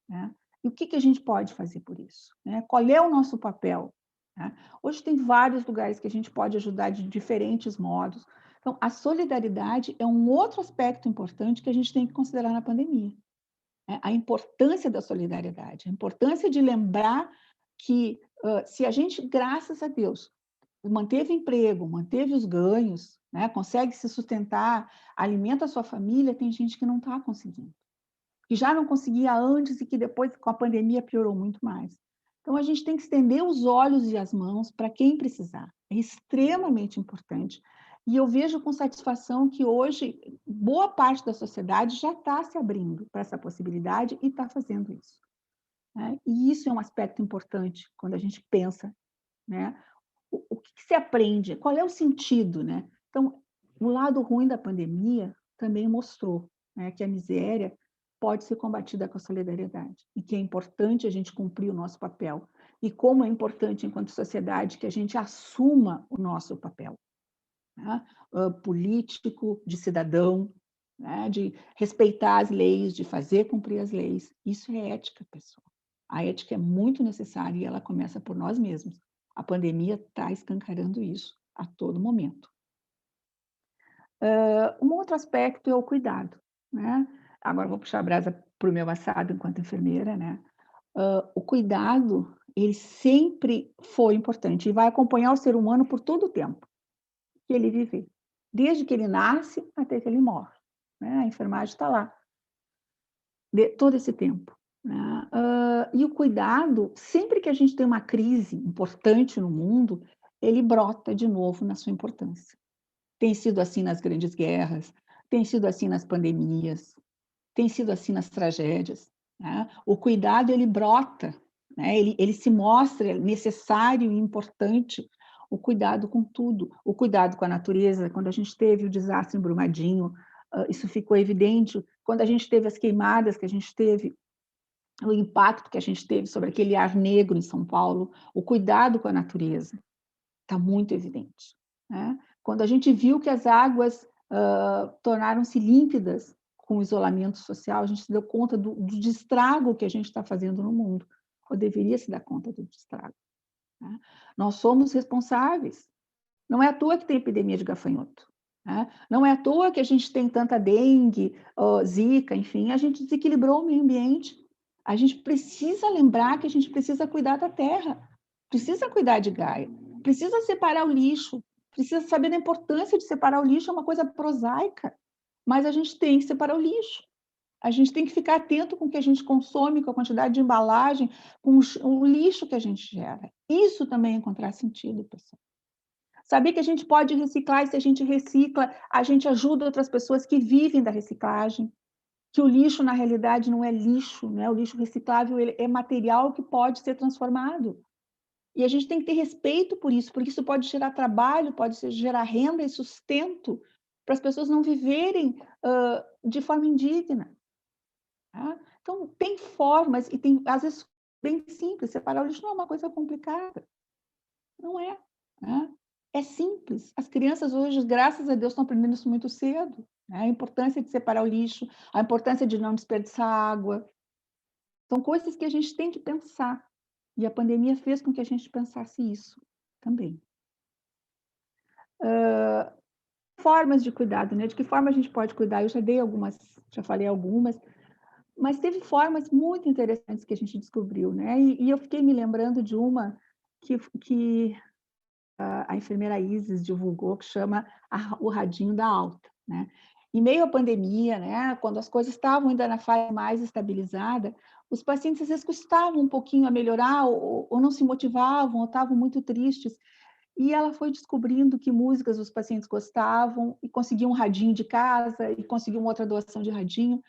Né? E o que a gente pode fazer por isso? Né? Qual é o nosso papel? Né? Hoje tem vários lugares que a gente pode ajudar de diferentes modos. Então, a solidariedade é um outro aspecto importante que a gente tem que considerar na pandemia. Né? A importância da solidariedade, a importância de lembrar que se a gente, graças a Deus, manteve emprego, manteve os ganhos, né? Consegue se sustentar, alimenta a sua família, tem gente que não está conseguindo, que já não conseguia antes e que depois, com a pandemia, piorou muito mais. Então, a gente tem que estender os olhos e as mãos para quem precisar. É extremamente importante. E eu vejo com satisfação que hoje boa parte da sociedade já está se abrindo para essa possibilidade e está fazendo isso. Né? E isso é um aspecto importante quando a gente pensa, né? O que se aprende? Qual é o sentido, né? Então, o lado ruim da pandemia também mostrou, né, que a miséria pode ser combatida com a solidariedade e que é importante a gente cumprir o nosso papel. E como é importante, enquanto sociedade, que a gente assuma o nosso papel, né? Político, de cidadão, né? De respeitar as leis, de fazer cumprir as leis. Isso é ética, pessoal. A ética é muito necessária e ela começa por nós mesmos. A pandemia está escancarando isso a todo momento. Um outro aspecto é o cuidado, né? Agora vou puxar a brasa para o meu assado enquanto enfermeira, né? O cuidado, ele sempre foi importante e vai acompanhar o ser humano por todo o tempo que ele viver, desde que ele nasce até que ele morre, né? A enfermagem está lá, todo esse tempo. Né? E o cuidado, sempre que a gente tem uma crise importante no mundo, ele brota de novo na sua importância. Tem sido assim nas grandes guerras, tem sido assim nas pandemias, tem sido assim nas tragédias. Né? O cuidado, ele brota, né? Ele se mostra necessário e importante, o cuidado com tudo, o cuidado com a natureza. Quando a gente teve o desastre em Brumadinho, isso ficou evidente. Quando a gente teve as queimadas que a gente teve, o impacto que a gente teve sobre aquele ar negro em São Paulo, o cuidado com a natureza, está muito evidente. Né? Quando a gente viu que as águas tornaram-se límpidas com o isolamento social, a gente se deu conta do estrago que a gente está fazendo no mundo, ou deveria se dar conta do estrago. Né? Nós somos responsáveis. Não é à toa que tem epidemia de gafanhoto. Né? Não é à toa que a gente tem tanta dengue, zika, enfim, a gente desequilibrou o meio ambiente. A gente precisa lembrar que a gente precisa cuidar da terra, precisa cuidar de Gaia, precisa separar o lixo, precisa saber da importância de separar o lixo, é uma coisa prosaica, mas a gente tem que separar o lixo. A gente tem que ficar atento com o que a gente consome, com a quantidade de embalagem, com o lixo que a gente gera. Isso também é encontrar sentido, pessoal. Saber que a gente pode reciclar e se a gente recicla, a gente ajuda outras pessoas que vivem da reciclagem, que o lixo, na realidade, não é lixo, né? O lixo reciclável é material que pode ser transformado. E a gente tem que ter respeito por isso, porque isso pode gerar trabalho, pode gerar renda e sustento para as pessoas não viverem de forma indigna. Tá? Então, tem formas, e tem, às vezes, bem simples. Separar o lixo não é uma coisa complicada. Não é. Né? É simples. As crianças hoje, graças a Deus, estão aprendendo isso muito cedo. Né? A importância de separar o lixo, a importância de não desperdiçar água. São coisas que a gente tem que pensar. E a pandemia fez com que a gente pensasse isso também. Formas de cuidado, né? De que forma a gente pode cuidar? Eu já dei algumas, já falei algumas. Mas teve formas muito interessantes que a gente descobriu, né? E eu fiquei me lembrando de uma que a enfermeira Isis divulgou, que chama o radinho da alta, né? Em meio à pandemia, né, quando as coisas estavam ainda na fase mais estabilizada, os pacientes às vezes custavam um pouquinho a melhorar, ou não se motivavam, ou estavam muito tristes. E ela foi descobrindo que músicas os pacientes gostavam, e conseguiam um radinho de casa, e conseguiam outra doação de radinho.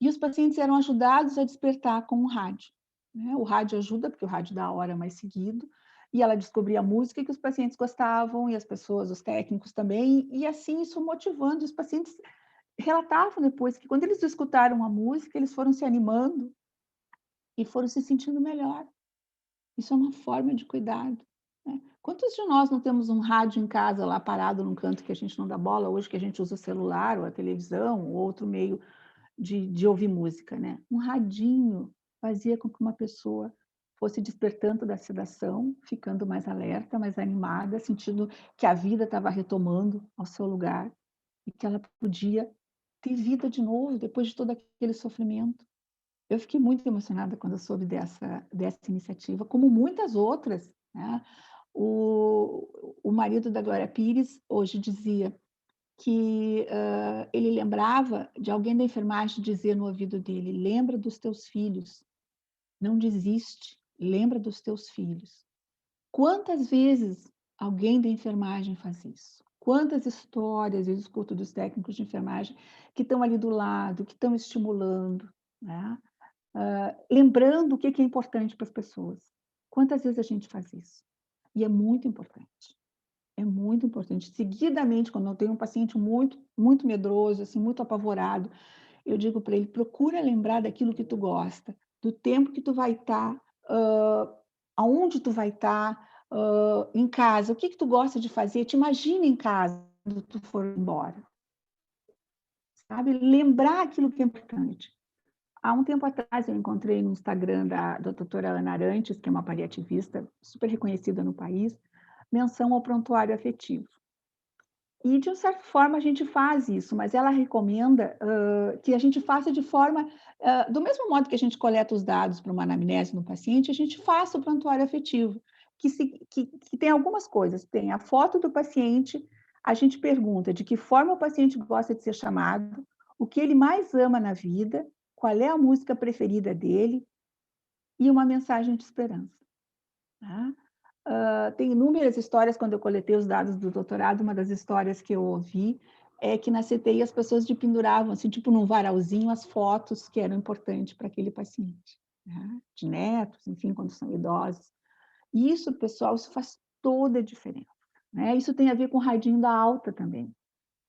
E os pacientes eram ajudados a despertar com o rádio, né? O rádio ajuda, porque o rádio dá a hora mais seguido, e ela descobria a música que os pacientes gostavam, e as pessoas, os técnicos também, e assim isso motivando. Os pacientes relatavam depois que quando eles escutaram a música, eles foram se animando e foram se sentindo melhor. Isso é uma forma de cuidado, né? Quantos de nós não temos um rádio em casa lá parado num canto que a gente não dá bola hoje, que a gente usa o celular ou a televisão ou outro meio de ouvir música, né? Um radinho fazia com que uma pessoa fosse despertando da sedação, ficando mais alerta, mais animada, sentindo que a vida estava retomando ao seu lugar e que ela podia ter vida de novo depois de todo aquele sofrimento. Eu fiquei muito emocionada quando eu soube dessa iniciativa, como muitas outras, né? O marido da Glória Pires hoje dizia que ele lembrava de alguém da enfermagem dizer no ouvido dele: lembra dos teus filhos, não desiste, lembra dos teus filhos. Quantas vezes alguém da enfermagem faz isso? Quantas histórias eu escuto dos técnicos de enfermagem que estão ali do lado, que estão estimulando, né? Lembrando o que é importante para as pessoas. Quantas vezes a gente faz isso? E é muito importante. É muito importante. Seguidamente, quando eu tenho um paciente muito, muito medroso, assim, muito apavorado, eu digo para ele: procura lembrar daquilo que tu gosta, do tempo que tu vai estar, aonde tu vai estar, em casa, o que tu gosta de fazer, te imagina em casa quando tu for embora, sabe? Lembrar aquilo que é importante. Há um tempo atrás, eu encontrei no Instagram da doutora Ana Arantes, que é uma paliativista super reconhecida no país, menção ao prontuário afetivo. E, de uma certa forma, a gente faz isso, mas ela recomenda que a gente faça de forma... do mesmo modo que a gente coleta os dados para uma anamnese no paciente, a gente faça o prontuário afetivo, que tem algumas coisas. Tem a foto do paciente, a gente pergunta de que forma o paciente gosta de ser chamado, o que ele mais ama na vida, qual é a música preferida dele, e uma mensagem de esperança. Tá? Tem inúmeras histórias. Quando eu coletei os dados do doutorado, uma das histórias que eu ouvi é que na CTI as pessoas penduravam, assim, tipo num varalzinho, as fotos que eram importantes para aquele paciente, né? De netos, enfim, quando são idosos. E isso, pessoal, isso faz toda a diferença, né? Isso tem a ver com o radinho da alta também,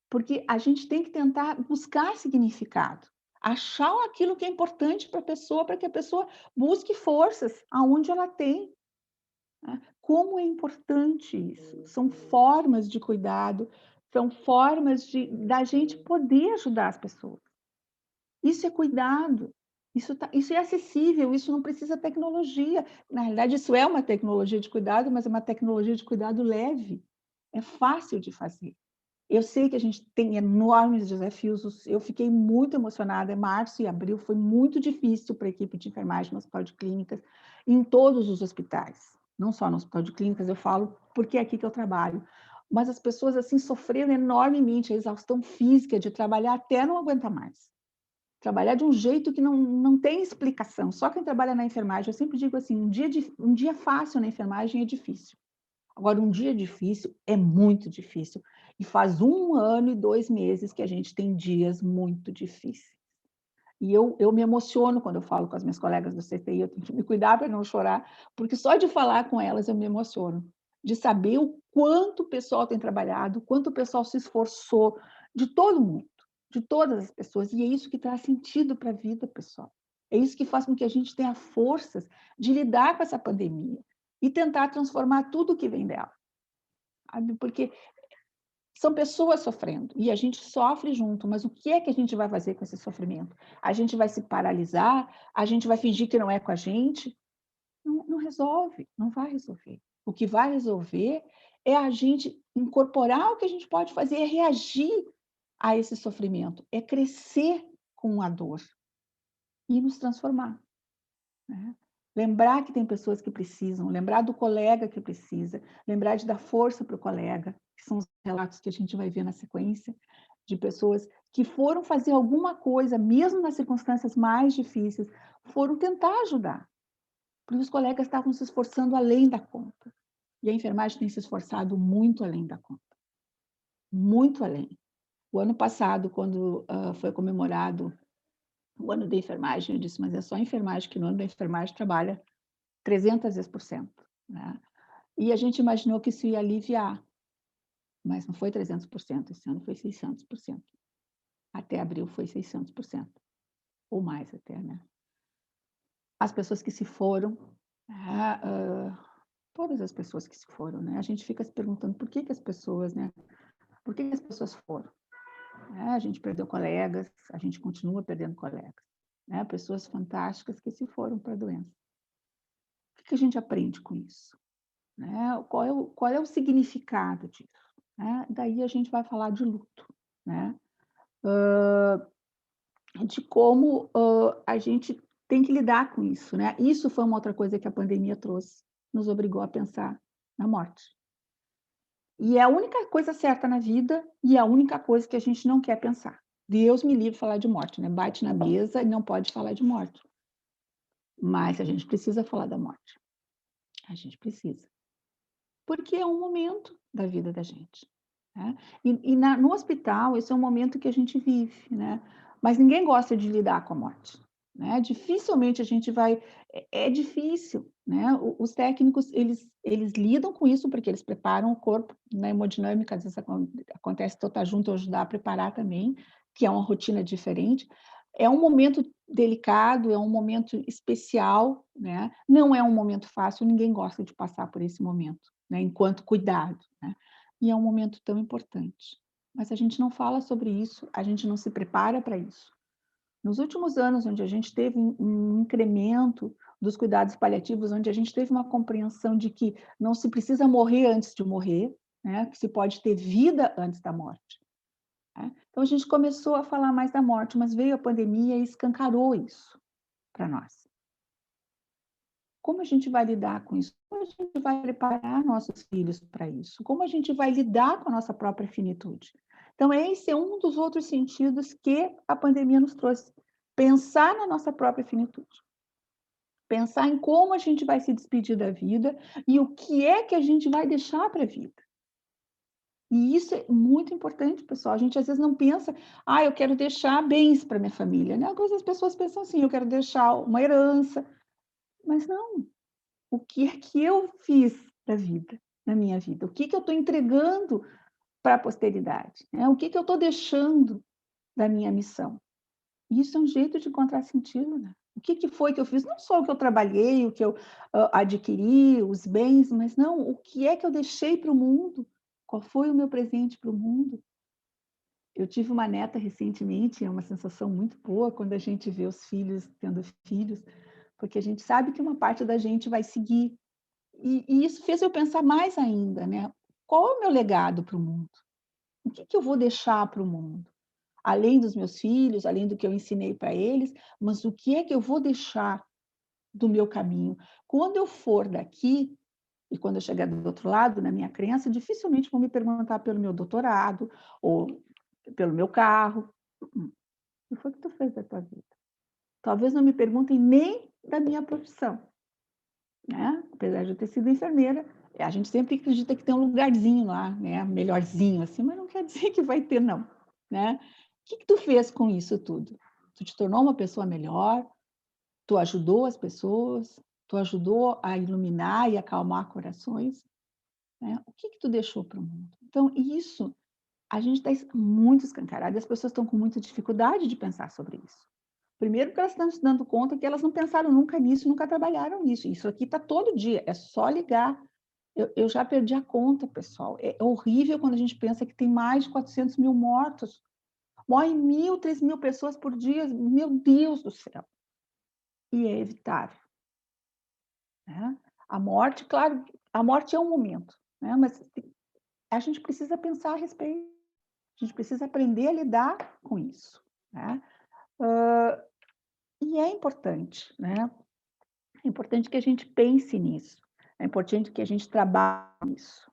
porque a gente tem que tentar buscar significado, achar aquilo que é importante para a pessoa, para que a pessoa busque forças aonde ela tem. Como é importante isso? São formas de cuidado, são formas da gente poder ajudar as pessoas. Isso é cuidado, isso é acessível, isso não precisa tecnologia. Na realidade, isso é uma tecnologia de cuidado, mas é uma tecnologia de cuidado leve. É fácil de fazer. Eu sei que a gente tem enormes desafios. Eu fiquei muito emocionada. Em março e abril foi muito difícil para a equipe de enfermagem no Hospital de Clínicas, em todos os hospitais. Não só no Hospital de Clínicas, eu falo porque é aqui que eu trabalho. Mas as pessoas assim sofreram enormemente a exaustão física de trabalhar até não aguentar mais. Trabalhar de um jeito que não tem explicação. Só quem trabalha na enfermagem, eu sempre digo assim, um dia fácil na enfermagem é difícil. Agora, um dia difícil é muito difícil. E faz 1 ano e 2 meses que a gente tem dias muito difíceis. E eu me emociono quando eu falo com as minhas colegas do CTI, eu tenho que me cuidar para não chorar, porque só de falar com elas eu me emociono. De saber o quanto o pessoal tem trabalhado, o quanto o pessoal se esforçou, de todo mundo, de todas as pessoas. E é isso que traz sentido para a vida, pessoal. É isso que faz com que a gente tenha forças de lidar com essa pandemia e tentar transformar tudo que vem dela. Sabe? Porque são pessoas sofrendo e a gente sofre junto, mas o que é que a gente vai fazer com esse sofrimento? A gente vai se paralisar? A gente vai fingir que não é com a gente? Não resolve, não vai resolver. O que vai resolver é a gente incorporar o que a gente pode fazer, é reagir a esse sofrimento, é crescer com a dor. e nos transformar, né? Lembrar que tem pessoas que precisam, lembrar do colega que precisa, lembrar de dar força para o colega, que são os relatos que a gente vai ver na sequência, de pessoas que foram fazer alguma coisa, mesmo nas circunstâncias mais difíceis, foram tentar ajudar, porque os colegas estavam se esforçando além da conta. E a enfermagem tem se esforçado muito além da conta, muito além. O ano passado, quando foi comemorado o ano da enfermagem, eu disse, mas é só a enfermagem que no ano da enfermagem trabalha 300 vezes por cento, né? E a gente imaginou que isso ia aliviar, mas não foi 300%, esse ano foi 600%. Até abril foi 600%, ou mais até, né? As pessoas que se foram, todas as pessoas que se foram, né? A gente fica se perguntando por que as pessoas, né? Por que as pessoas foram? A gente perdeu colegas, a gente continua perdendo colegas, né? Pessoas fantásticas que se foram para a doença. O que a gente aprende com isso? Né? Qual é o significado disso? Né? Daí a gente vai falar de luto, né? De como a gente tem que lidar com isso, né? Isso foi uma outra coisa que a pandemia trouxe, nos obrigou a pensar na morte. E é a única coisa certa na vida e é a única coisa que a gente não quer pensar. Deus me livre de falar de morte, né? Bate na mesa e não pode falar de morte. Mas a gente precisa falar da morte. A gente precisa. Porque é um momento da vida da gente, né? No hospital, esse é um momento que a gente vive, né? Mas ninguém gosta de lidar com a morte, né? Dificilmente a gente vai... É difícil, né? Os técnicos, eles lidam com isso porque eles preparam o corpo na hemodinâmica, às vezes acontece tu estar junto ou ajudar a preparar também, que é uma rotina diferente. É um momento delicado, é um momento especial, né? Não é um momento fácil, ninguém gosta de passar por esse momento, né, enquanto cuidado, né? E é um momento tão importante. Mas a gente não fala sobre isso, a gente não se prepara para isso. Nos últimos anos, onde a gente teve um incremento dos cuidados paliativos, onde a gente teve uma compreensão de que não se precisa morrer antes de morrer, né, que se pode ter vida antes da morte, né? Então a gente começou a falar mais da morte, mas veio a pandemia e escancarou isso para nós. Como a gente vai lidar com isso? Como a gente vai preparar nossos filhos para isso? Como a gente vai lidar com a nossa própria finitude? Então, esse é um dos outros sentidos que a pandemia nos trouxe. Pensar na nossa própria finitude. Pensar em como a gente vai se despedir da vida e o que é que a gente vai deixar para a vida. E isso é muito importante, pessoal. A gente às vezes não pensa, eu quero deixar bens para minha família, né? Algumas pessoas pensam assim, eu quero deixar uma herança. Mas não. O que é que eu fiz da vida, na minha vida? O que eu estou entregando para a posteridade, né? O que eu estou deixando da minha missão? Isso é um jeito de encontrar sentido, né? O que foi que eu fiz? Não só o que eu trabalhei, o que eu adquiri, os bens, mas não, o que é que eu deixei para o mundo? Qual foi o meu presente para o mundo? Eu tive uma neta recentemente, é uma sensação muito boa quando a gente vê os filhos tendo filhos, porque a gente sabe que uma parte da gente vai seguir. E isso fez eu pensar mais ainda, né? Qual é o meu legado para o mundo? O que eu vou deixar para o mundo? Além dos meus filhos, além do que eu ensinei para eles, mas o que é que eu vou deixar do meu caminho? Quando eu for daqui, e quando eu chegar do outro lado, na minha crença, dificilmente vão me perguntar pelo meu doutorado ou pelo meu carro. O que foi que tu fez da tua vida? Talvez não me perguntem nem da minha profissão, né? Apesar de eu ter sido enfermeira, a gente sempre acredita que tem um lugarzinho lá, né? Melhorzinho assim, mas não quer dizer que vai ter, não, né? O que tu fez com isso tudo? Tu te tornou uma pessoa melhor? Tu ajudou as pessoas? Tu ajudou a iluminar e acalmar corações? Né? O que tu deixou para o mundo? Então, isso a gente está muito escancarado e as pessoas estão com muita dificuldade de pensar sobre isso. Primeiro porque elas estão se dando conta que elas não pensaram nunca nisso, nunca trabalharam nisso. Isso aqui está todo dia, é só ligar. Eu já perdi a conta, pessoal. É horrível quando a gente pensa que tem mais de 400 mil mortos. Morrem 1.000, 3.000 pessoas por dia. Meu Deus do céu. E é evitável, né? A morte, claro, a morte é um momento, né? Mas a gente precisa pensar a respeito. A gente precisa aprender a lidar com isso, né? E é importante, né? É importante que a gente pense nisso. É importante que a gente trabalhe nisso.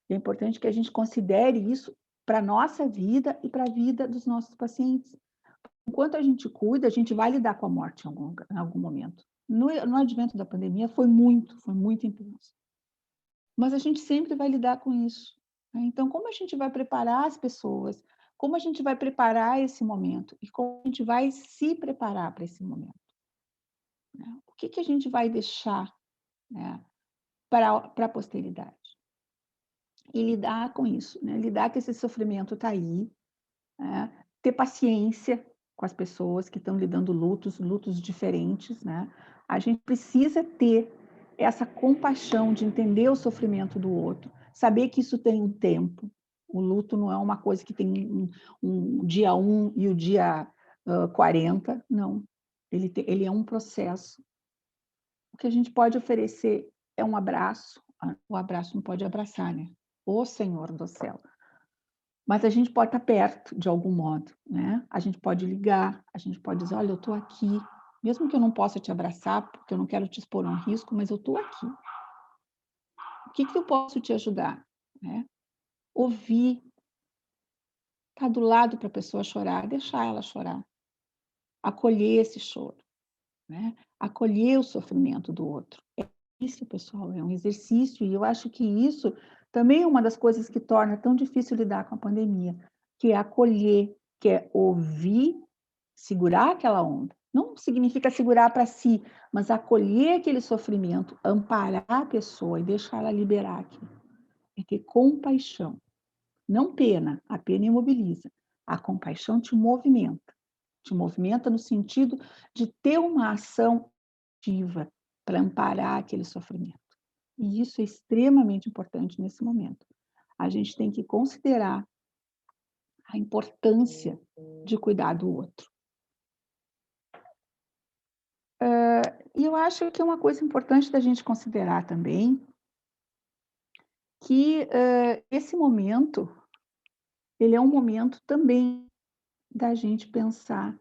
É importante que a gente considere isso para a nossa vida e para a vida dos nossos pacientes. Enquanto a gente cuida, a gente vai lidar com a morte em algum momento. No advento da pandemia foi muito intenso. Mas a gente sempre vai lidar com isso, né. Então, como a gente vai preparar as pessoas, como a gente vai preparar esse momento e como a gente vai se preparar para esse momento, né. O que que a gente vai deixar, né, para a posteridade? E lidar com isso, né, lidar que esse sofrimento está aí, né, ter paciência com as pessoas que estão lidando lutos diferentes, né. A gente precisa ter essa compaixão de entender o sofrimento do outro, saber que isso tem um tempo. O luto não é uma coisa que tem um dia 1 e o dia, 40, não. Ele é um processo. O que a gente pode oferecer é um abraço, o abraço não pode abraçar, né. Ô Senhor do céu. Mas a gente pode estar perto de algum modo, né. A gente pode ligar, a gente pode dizer: "Olha, eu estou aqui, mesmo que eu não possa te abraçar, porque eu não quero te expor a um risco, mas eu estou aqui. O que que eu posso te ajudar?", né. Ouvir, estar do lado para a pessoa chorar, deixar ela chorar, acolher esse choro, né, acolher o sofrimento do outro. Isso, pessoal, é um exercício e eu acho que isso também é uma das coisas que torna tão difícil lidar com a pandemia, que é acolher, que é ouvir, segurar aquela onda. Não significa segurar para si, mas acolher aquele sofrimento, amparar a pessoa e deixar ela liberar aquilo. É ter compaixão, não pena, a pena imobiliza. A compaixão te movimenta no sentido de ter uma ação ativa para amparar aquele sofrimento. E isso é extremamente importante nesse momento. A gente tem que considerar a importância de cuidar do outro. E eu acho que é uma coisa importante da gente considerar também, que, esse momento, ele é um momento também da gente pensar,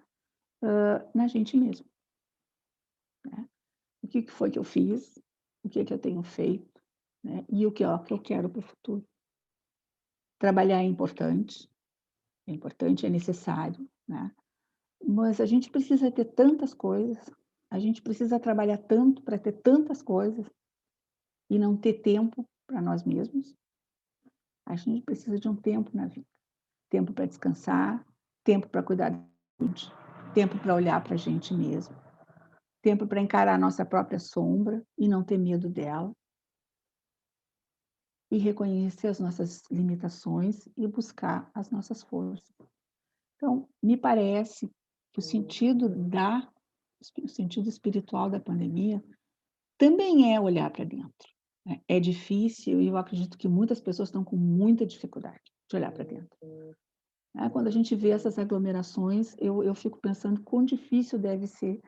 na gente mesmo, né. O que que foi que eu fiz? O que que eu tenho feito, né, e o que, ó, que eu quero para o futuro. Trabalhar é importante, é necessário, né. Mas a gente precisa ter tantas coisas, a gente precisa trabalhar tanto para ter tantas coisas e não ter tempo para nós mesmos. A gente precisa de um tempo na vida, tempo para descansar, tempo para cuidar da saúde, tempo para olhar para a gente mesmo, tempo para encarar a nossa própria sombra e não ter medo dela, e reconhecer as nossas limitações e buscar as nossas forças. Então, me parece que o sentido espiritual da pandemia também é olhar para dentro, né. É difícil e eu acredito que muitas pessoas estão com muita dificuldade de olhar para dentro, né. Quando a gente vê essas aglomerações, eu fico pensando quão difícil deve ser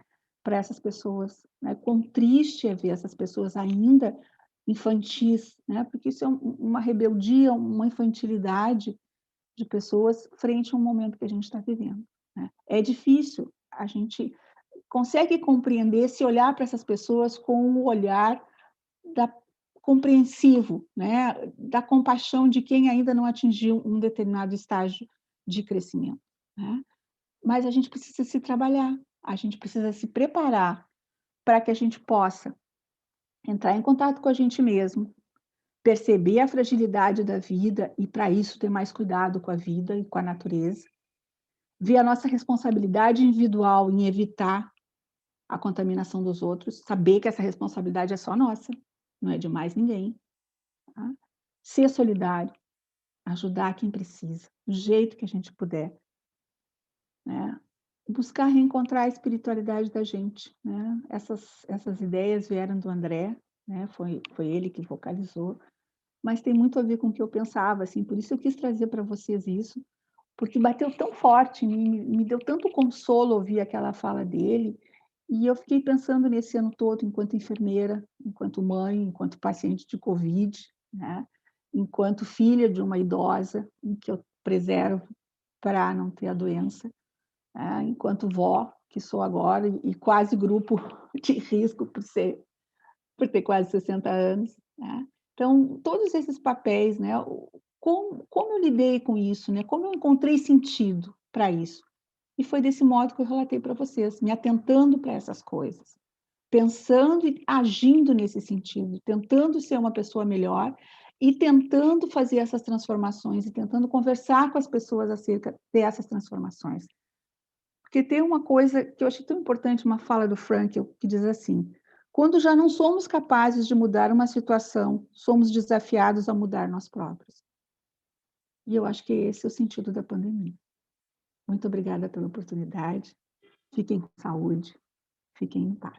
para essas pessoas, né, quão triste é ver essas pessoas ainda infantis, né, porque isso é uma rebeldia, uma infantilidade de pessoas frente a um momento que a gente está vivendo, né. É difícil, a gente consegue compreender se olhar para essas pessoas com o olhar da compreensivo, né, da compaixão de quem ainda não atingiu um determinado estágio de crescimento, né. Mas a gente precisa se trabalhar, a gente precisa se preparar para que a gente possa entrar em contato com a gente mesmo, perceber a fragilidade da vida e, para isso, ter mais cuidado com a vida e com a natureza, ver a nossa responsabilidade individual em evitar a contaminação dos outros, saber que essa responsabilidade é só nossa, não é de mais ninguém, tá. Ser solidário, ajudar quem precisa, do jeito que a gente puder, né. Buscar reencontrar a espiritualidade da gente, né. Essas ideias vieram do André, né, foi ele que vocalizou, mas tem muito a ver com o que eu pensava, assim, por isso eu quis trazer para vocês isso, porque bateu tão forte em mim, me deu tanto consolo ouvir aquela fala dele, e eu fiquei pensando nesse ano todo, enquanto enfermeira, enquanto mãe, enquanto paciente de covid, né, enquanto filha de uma idosa, em que eu preservo para não ter a doença, né, enquanto vó, que sou agora, e quase grupo de risco por ter quase 60 anos, né. Então, todos esses papéis, né, como eu lidei com isso, né, como eu encontrei sentido para isso. E foi desse modo que eu relatei para vocês, me atentando para essas coisas, pensando e agindo nesse sentido, tentando ser uma pessoa melhor e tentando fazer essas transformações e tentando conversar com as pessoas acerca dessas transformações. Porque tem uma coisa que eu achei tão importante, uma fala do Frankl, que diz assim: "Quando já não somos capazes de mudar uma situação, somos desafiados a mudar nós próprios". E eu acho que esse é o sentido da pandemia. Muito obrigada pela oportunidade. Fiquem com saúde, fiquem em paz.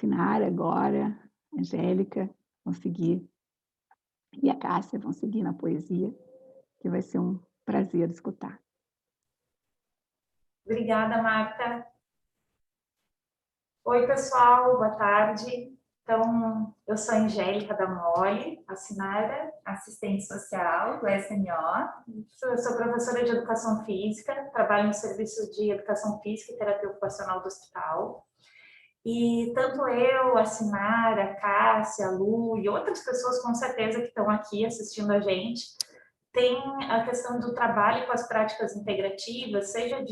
Sinara agora, Angélica vão seguir, e a Cássia vão seguir na poesia, que vai ser um prazer escutar. Obrigada, Marta. Oi, pessoal, boa tarde. Então, eu sou a Angélica da Mole, a Sinara, assistente social do SMO. Eu sou professora de Educação Física, trabalho no Serviço de Educação Física e Terapia Ocupacional do hospital. E tanto eu, a Sinara, a Cássia, a Lu e outras pessoas com certeza que estão aqui assistindo a gente, tem a questão do trabalho com as práticas integrativas, seja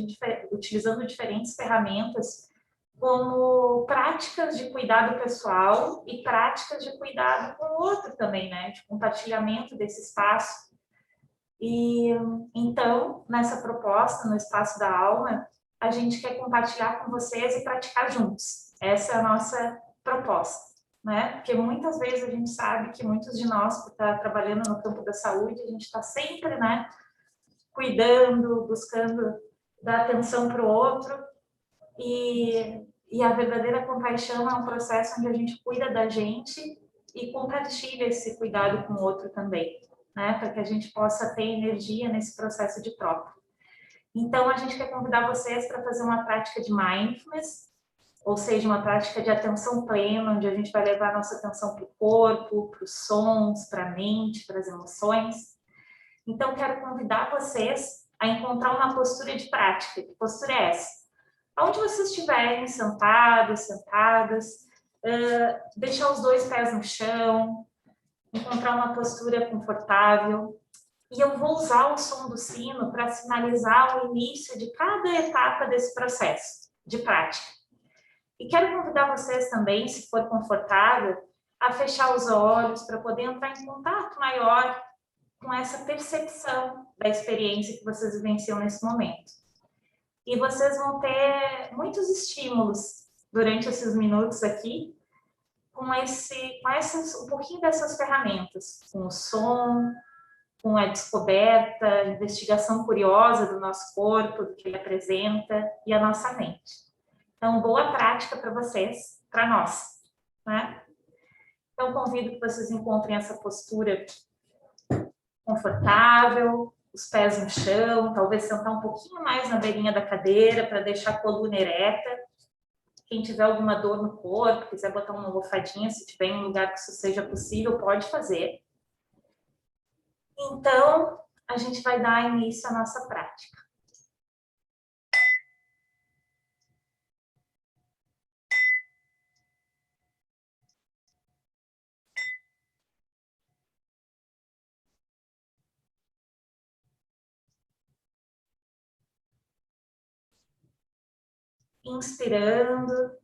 utilizando diferentes ferramentas, como práticas de cuidado pessoal e práticas de cuidado com o outro também, né? De compartilhamento desse espaço. E então, nessa proposta, no Espaço da Alma, a gente quer compartilhar com vocês e praticar juntos. Essa é a nossa proposta, né? Porque muitas vezes a gente sabe que muitos de nós que estão trabalhando no campo da saúde, a gente está sempre, né, cuidando, buscando dar atenção para o outro, e a verdadeira compaixão é um processo onde a gente cuida da gente e compartilha esse cuidado com o outro também, né? Para que a gente possa ter energia nesse processo de troca. Então, a gente quer convidar vocês para fazer uma prática de mindfulness, ou seja, uma prática de atenção plena, onde a gente vai levar a nossa atenção para o corpo, para os sons, para a mente, para as emoções. Então, quero convidar vocês a encontrar uma postura de prática. Que postura é essa? Onde vocês estiverem, sentados, sentadas, deixar os dois pés no chão, encontrar uma postura confortável. E eu vou usar o som do sino para sinalizar o início de cada etapa desse processo de prática. E quero convidar vocês também, se for confortável, a fechar os olhos para poder entrar em contato maior com essa percepção da experiência que vocês vivenciam nesse momento. E vocês vão ter muitos estímulos durante esses minutos aqui, com um pouquinho dessas ferramentas, com o som, com a descoberta, a investigação curiosa do nosso corpo, do que ele apresenta, e a nossa mente. Então, boa prática para vocês, para nós, né? Então, convido que vocês encontrem essa postura confortável, os pés no chão, talvez sentar um pouquinho mais na beirinha da cadeira para deixar a coluna ereta. Quem tiver alguma dor no corpo, quiser botar uma almofadinha, se tiver em um lugar que isso seja possível, pode fazer. Então, a gente vai dar início à nossa prática. Inspirando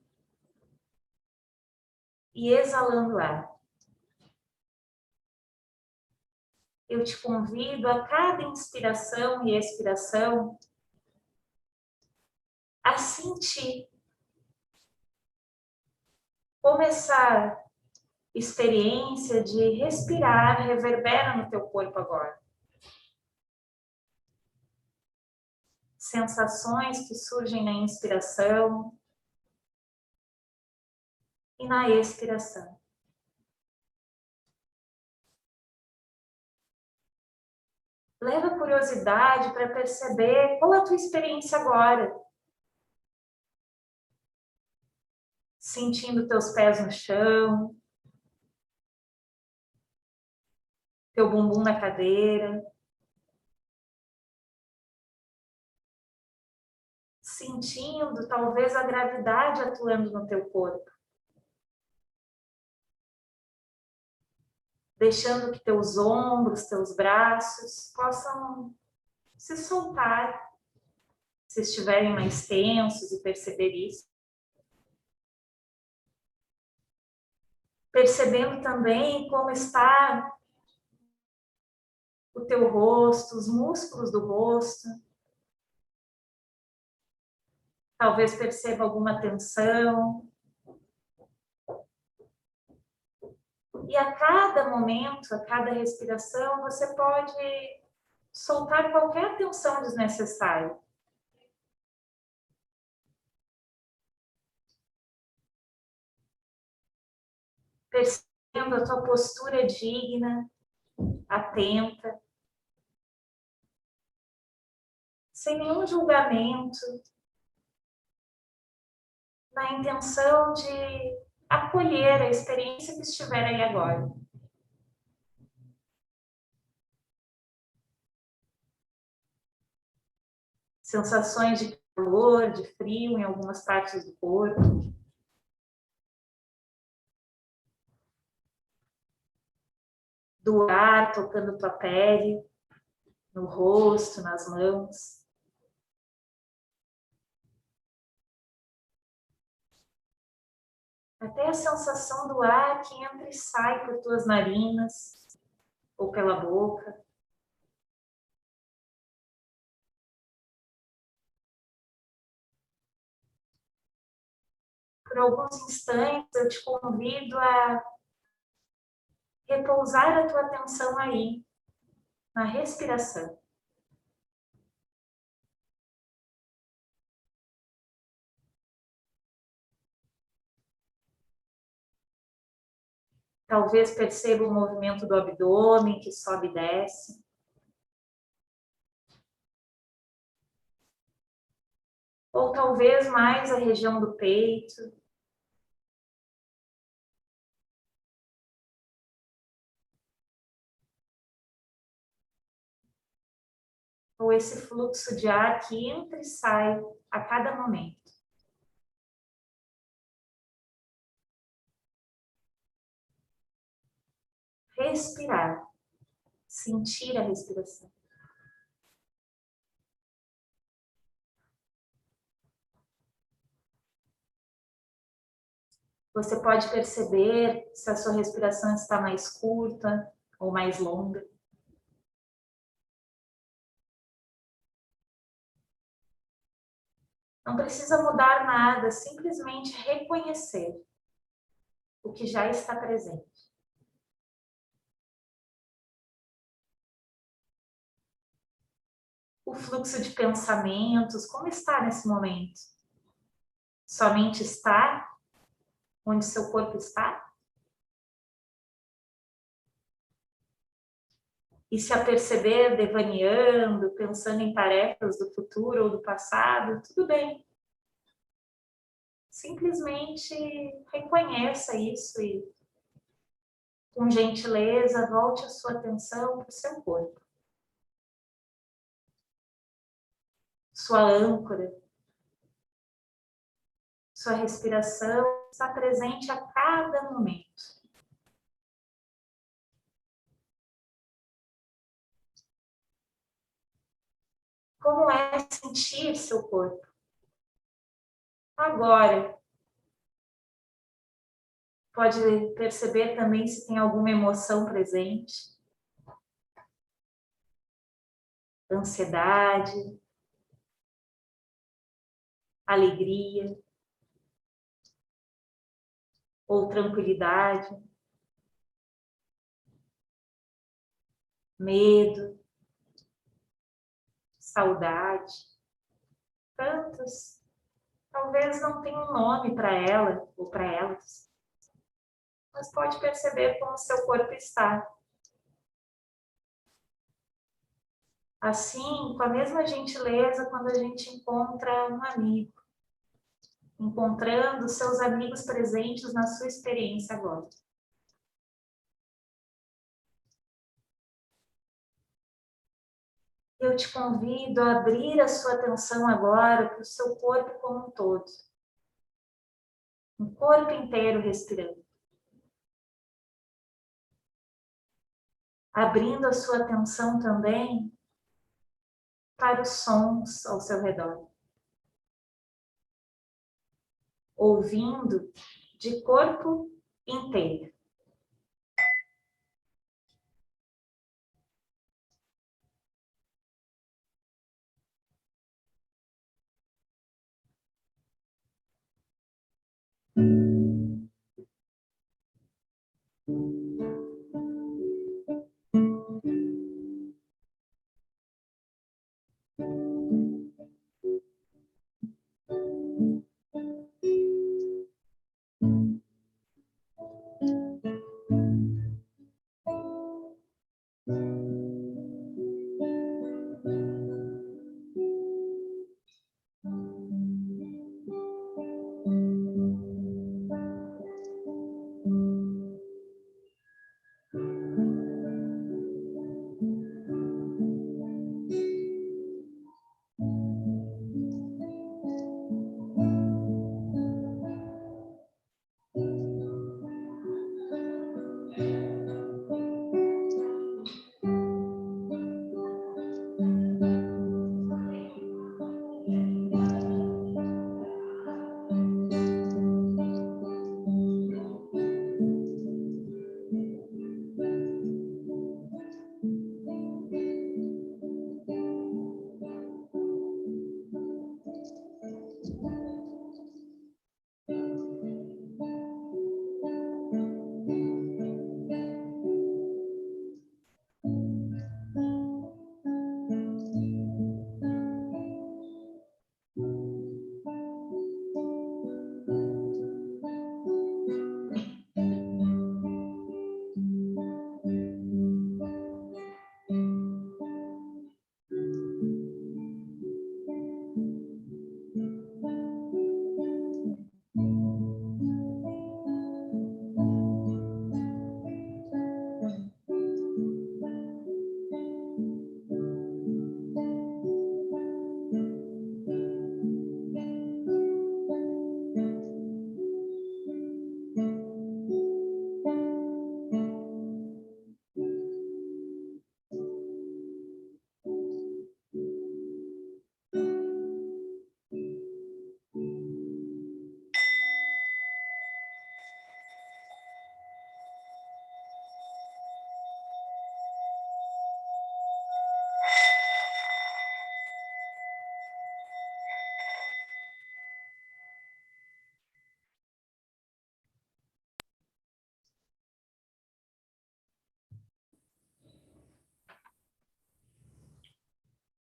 e exalando ar. Eu te convido a cada inspiração e expiração a sentir como essa experiência de respirar reverbera no teu corpo agora. Sensações que surgem na inspiração e na expiração. Leva a curiosidade para perceber qual é a tua experiência agora. Sentindo teus pés no chão, teu bumbum na cadeira. sentindo talvez a gravidade atuando no teu corpo. Deixando que teus ombros, teus braços possam se soltar, se estiverem mais tensos, e perceber isso. Percebendo também como está o teu rosto, os músculos do rosto. Talvez perceba alguma tensão. E a cada momento, a cada respiração, você pode soltar qualquer tensão desnecessária. Percebendo a tua postura digna, atenta, sem nenhum julgamento, na intenção de acolher a experiência que estiver aí agora. Sensações de calor, de frio em algumas partes do corpo. Do ar tocando tua pele, no rosto, nas mãos. Até a sensação do ar que entra e sai por tuas narinas ou pela boca. Por alguns instantes eu te convido a repousar a tua atenção aí, na respiração. Talvez perceba o movimento do abdômen que sobe e desce. Ou talvez mais a região do peito. Ou esse fluxo de ar que entra e sai a cada momento. Respirar. Sentir a respiração. Você pode perceber se a sua respiração está mais curta ou mais longa. Não precisa mudar nada, simplesmente reconhecer o que já está presente. O fluxo de pensamentos, como está nesse momento? Somente está onde seu corpo está? E se aperceber devaneando, pensando em tarefas do futuro ou do passado, tudo bem. Simplesmente reconheça isso e, com gentileza, volte a sua atenção para o seu corpo. Sua âncora, sua respiração está presente a cada momento. Como é sentir seu corpo? Agora, pode perceber também se tem alguma emoção presente. Ansiedade, alegria ou tranquilidade, medo, saudade, tantas. Talvez não tenha um nome para ela ou para elas, mas pode perceber como seu corpo está. Assim, com a mesma gentileza quando a gente encontra um amigo, encontrando seus amigos presentes na sua experiência agora. Eu te convido a abrir a sua atenção agora para o seu corpo como um todo. Um corpo inteiro respirando. Abrindo a sua atenção também para os sons ao seu redor. Ouvindo de corpo inteiro.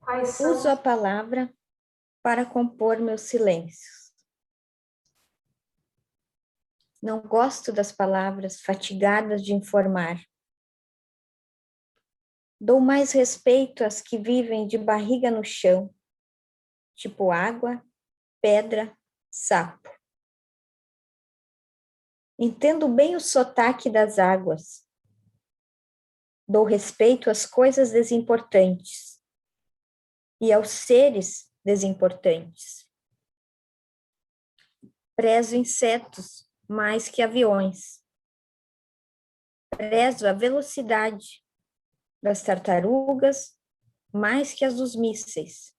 Quais são... Uso a palavra para compor meus silêncios. Não gosto das palavras fatigadas de informar. Dou mais respeito às que vivem de barriga no chão, tipo água, pedra, sapo. Entendo bem o sotaque das águas. Dou respeito às coisas desimportantes e aos seres desimportantes. Prezo insetos mais que aviões. Prezo a velocidade das tartarugas mais que as dos mísseis.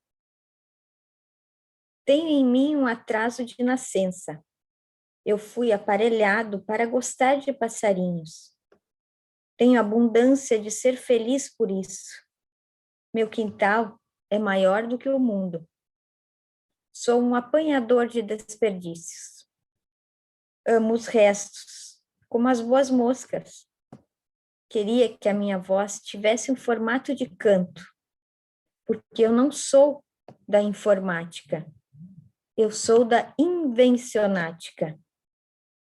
Tenho em mim um atraso de nascença. Eu fui aparelhado para gostar de passarinhos. Tenho abundância de ser feliz por isso. Meu quintal é maior do que o mundo. Sou um apanhador de desperdícios. Amo os restos, como as boas moscas. Queria que a minha voz tivesse um formato de canto, porque eu não sou da informática. Eu sou da invencionática.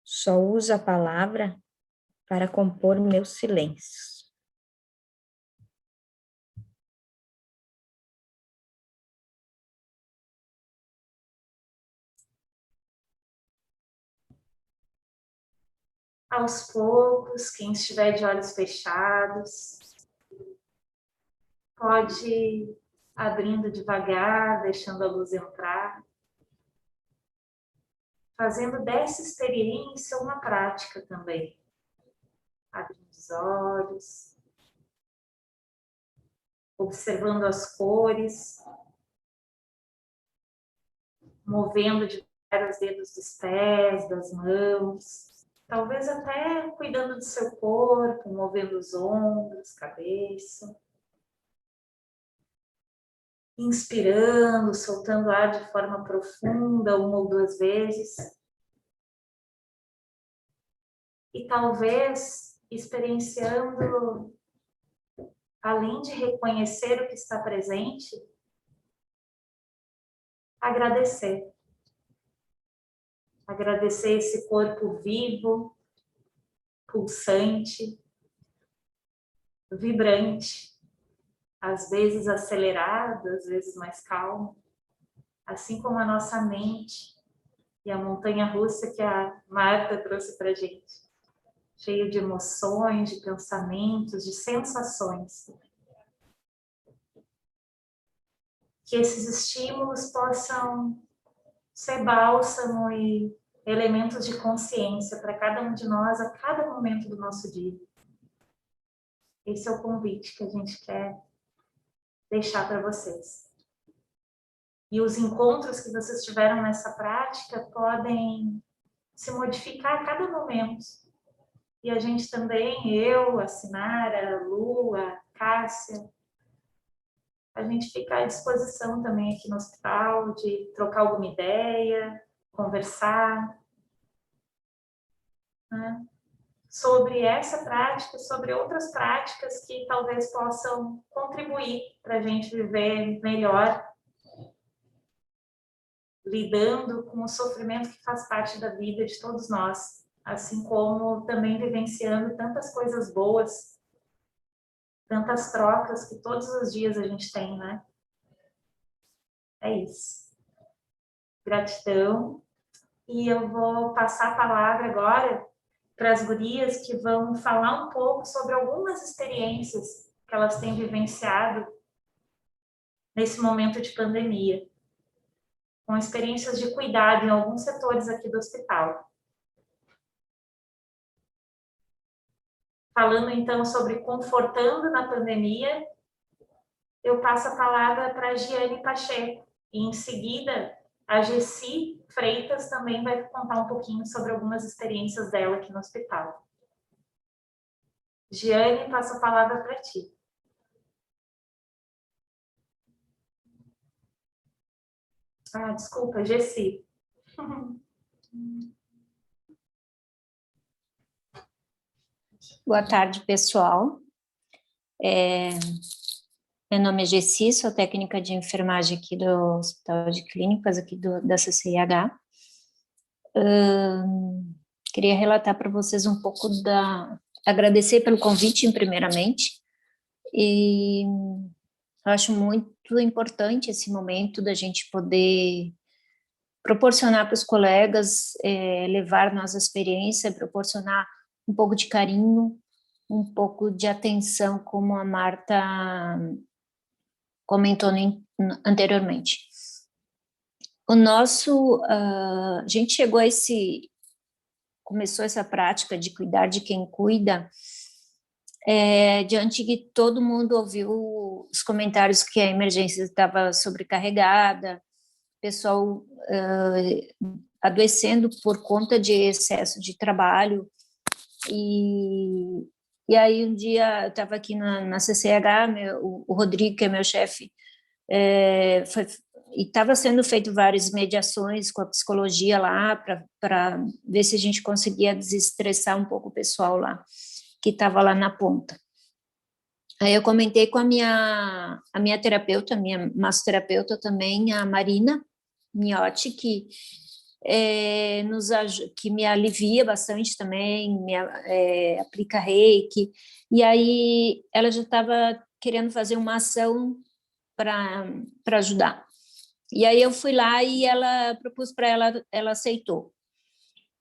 Só uso a palavra para compor meus silêncios. Aos poucos, quem estiver de olhos fechados, pode abrindo devagar, deixando a luz entrar, fazendo dessa experiência uma prática também. Abrindo os olhos, observando as cores, movendo devagar os dedos dos pés, das mãos, talvez até cuidando do seu corpo, movendo os ombros, cabeça. Inspirando, soltando ar de forma profunda, 1 ou 2 vezes. E talvez experienciando, além de reconhecer o que está presente, agradecer. Agradecer esse corpo vivo, pulsante, vibrante, às vezes acelerado, às vezes mais calmo, assim como a nossa mente e a montanha-russa que a Marta trouxe para a gente, cheio de emoções, de pensamentos, de sensações. Que esses estímulos possam ser bálsamo e elementos de consciência para cada um de nós a cada momento do nosso dia. Esse é o convite que a gente quer deixar para vocês. E os encontros que vocês tiveram nessa prática podem se modificar a cada momento. E a gente também, eu, a Sinara, a Lu, a Cássia, a gente fica à disposição também aqui no hospital de trocar alguma ideia, conversar, né? Sobre essa prática, sobre outras práticas que talvez possam contribuir para a gente viver melhor, lidando com o sofrimento que faz parte da vida de todos nós, assim como também vivenciando tantas coisas boas, tantas trocas que todos os dias a gente tem, né? É isso. Gratidão. E eu vou passar a palavra agora para as gurias que vão falar um pouco sobre algumas experiências que elas têm vivenciado nesse momento de pandemia, com experiências de cuidado em alguns setores aqui do hospital. Falando então sobre confortando na pandemia, eu passo a palavra para a Giane Pacheco e em seguida a Gessi Freitas também vai contar um pouquinho sobre algumas experiências dela aqui no hospital. Giane, passo a palavra para ti. Ah, desculpa, Gessi. Boa tarde, pessoal. Meu nome é Gessi, sou técnica de enfermagem aqui do Hospital de Clínicas, aqui da CCIH. Queria relatar para vocês um pouco agradecer pelo convite, primeiramente, e eu acho muito importante esse momento da gente poder proporcionar para os colegas, levar nossa experiência, proporcionar um pouco de carinho, um pouco de atenção, como a Marta comentou anteriormente. A gente começou essa prática de cuidar de quem cuida, diante que todo mundo ouviu os comentários que a emergência estava sobrecarregada, pessoal adoecendo por conta de excesso de trabalho, e aí um dia eu estava aqui na CCH, o Rodrigo, que é meu chefe, e estava sendo feito várias mediações com a psicologia lá, para ver se a gente conseguia desestressar um pouco o pessoal lá, que estava lá na ponta. Aí eu comentei com a minha terapeuta, a minha massoterapeuta também, a Marina Miotti, que me alivia bastante também, aplica reiki, e aí ela já estava querendo fazer uma ação para ajudar. E aí eu fui lá e ela propus para ela aceitou.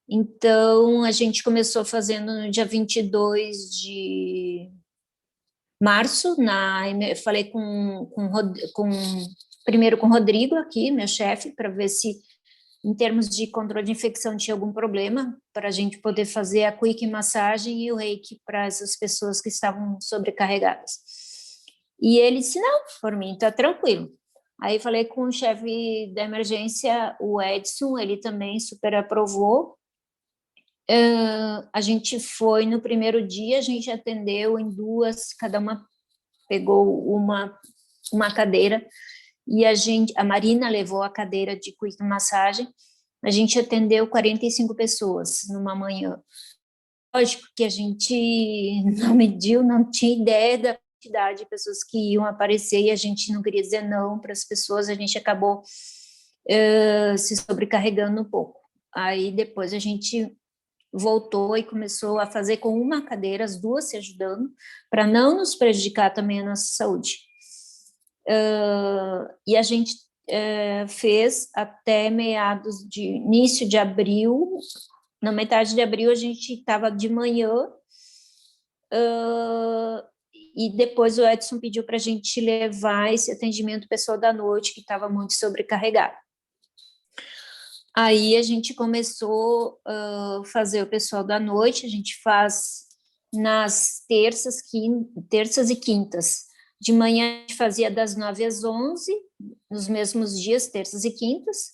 Então, a gente começou fazendo no dia 22 março, falei primeiro com o Rodrigo aqui, meu chefe, para ver se, em termos de controle de infecção, tinha algum problema, para a gente poder fazer a quick massagem e o reiki para essas pessoas que estavam sobrecarregadas. E ele disse, não, por mim está tranquilo. Aí falei com o chefe da emergência, o Edson, ele também super aprovou. A gente foi no primeiro dia, a gente atendeu em 2, cada uma pegou uma cadeira, e a Marina levou a cadeira de quick massagem, a gente atendeu 45 pessoas numa manhã. Lógico que a gente não mediu, não tinha ideia da quantidade de pessoas que iam aparecer, e a gente não queria dizer não para as pessoas, a gente acabou se sobrecarregando um pouco. Aí depois a gente voltou e começou a fazer com uma cadeira, as 2 se ajudando, para não nos prejudicar também a nossa saúde. E a gente fez até início de abril. Na metade de abril a gente estava de manhã, e depois o Edson pediu para a gente levar esse atendimento pessoal da noite, que estava muito sobrecarregado. Aí a gente começou a fazer o pessoal da noite, a gente faz nas terças e quintas. De manhã a gente fazia das 9 às 11, nos mesmos dias, terças e quintas,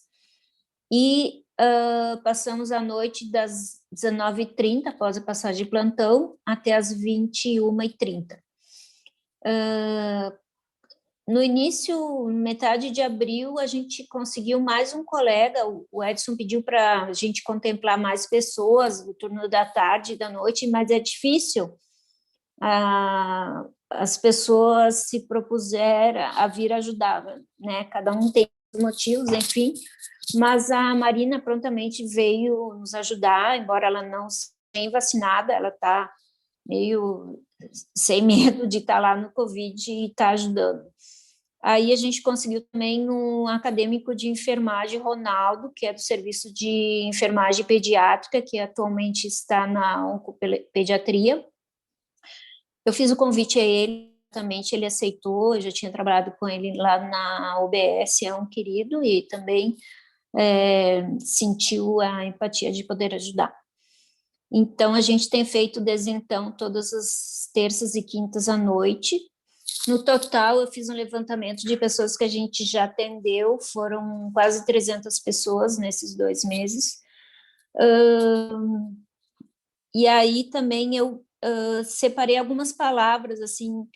e passamos a noite das 19h30, após a passagem de plantão, até as 21h30. No início, metade de abril, a gente conseguiu mais um colega, o Edson pediu para a gente contemplar mais pessoas no turno da tarde e da noite, mas é difícil. As pessoas se propuseram a vir ajudar, né? Cada um tem motivos, enfim, mas a Marina prontamente veio nos ajudar, embora ela não seja vacinada, ela está meio sem medo de estar lá no Covid e está ajudando. Aí a gente conseguiu também um acadêmico de enfermagem, Ronaldo, que é do serviço de enfermagem pediátrica, que atualmente está na oncopediatria. Eu fiz o convite a ele, exatamente, ele aceitou, eu já tinha trabalhado com ele lá na OBS, é um querido, e também sentiu a empatia de poder ajudar. Então, a gente tem feito desde então todas as terças e quintas à noite. No total, eu fiz um levantamento de pessoas que a gente já atendeu, foram quase 300 pessoas nesses 2 meses. E aí também eu separei algumas palavras, assim,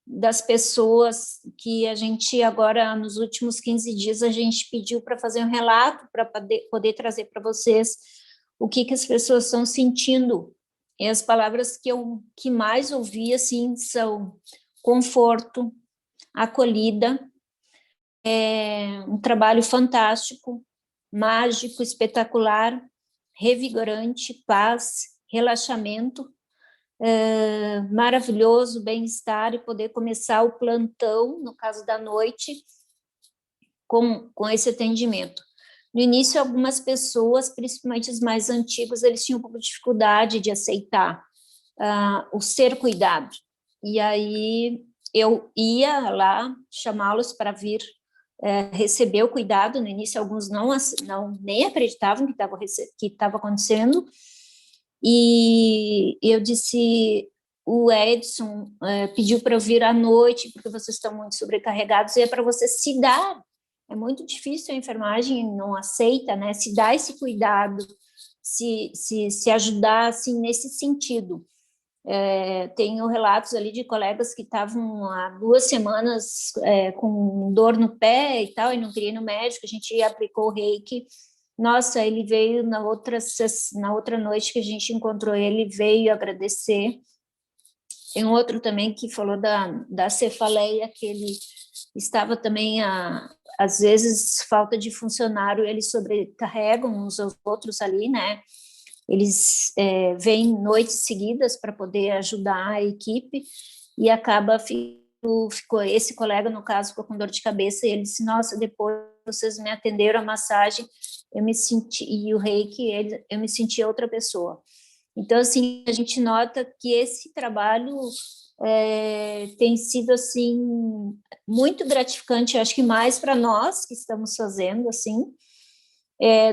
das pessoas que a gente agora, nos últimos 15 dias, a gente pediu para fazer um relato, para poder trazer para vocês o que as pessoas estão sentindo. E as palavras que mais ouvi, assim, são conforto, acolhida, um trabalho fantástico, mágico, espetacular, revigorante, paz, relaxamento, maravilhoso, bem-estar, e poder começar o plantão, no caso da noite, com esse atendimento. No início, algumas pessoas, principalmente os mais antigos, eles tinham um pouco de dificuldade de aceitar o ser cuidado. E aí eu ia lá chamá-los para vir receber o cuidado. No início, alguns nem acreditavam que estava acontecendo. E eu disse, o Edson pediu para eu vir à noite, porque vocês estão muito sobrecarregados, e é para você se dar. É muito difícil, a enfermagem não aceita, né? Se dar esse cuidado, se ajudar, assim, nesse sentido. Tenho relatos ali de colegas que estavam há 2 semanas com dor no pé e tal, e não queria ir no médico, a gente aplicou o reiki. Nossa, ele veio na outra noite que a gente encontrou ele, veio agradecer. Tem um outro também que falou da cefaleia, que ele estava também, às vezes, falta de funcionário, eles sobrecarregam uns aos outros ali, né? Eles vêm noites seguidas para poder ajudar a equipe, e ficou esse colega, no caso, ficou com dor de cabeça, e ele disse, nossa, depois vocês me atenderam a massagem, eu me senti, e o reiki, eu me senti outra pessoa. Então, assim, a gente nota que esse trabalho tem sido, assim, muito gratificante, acho que mais para nós que estamos fazendo, assim,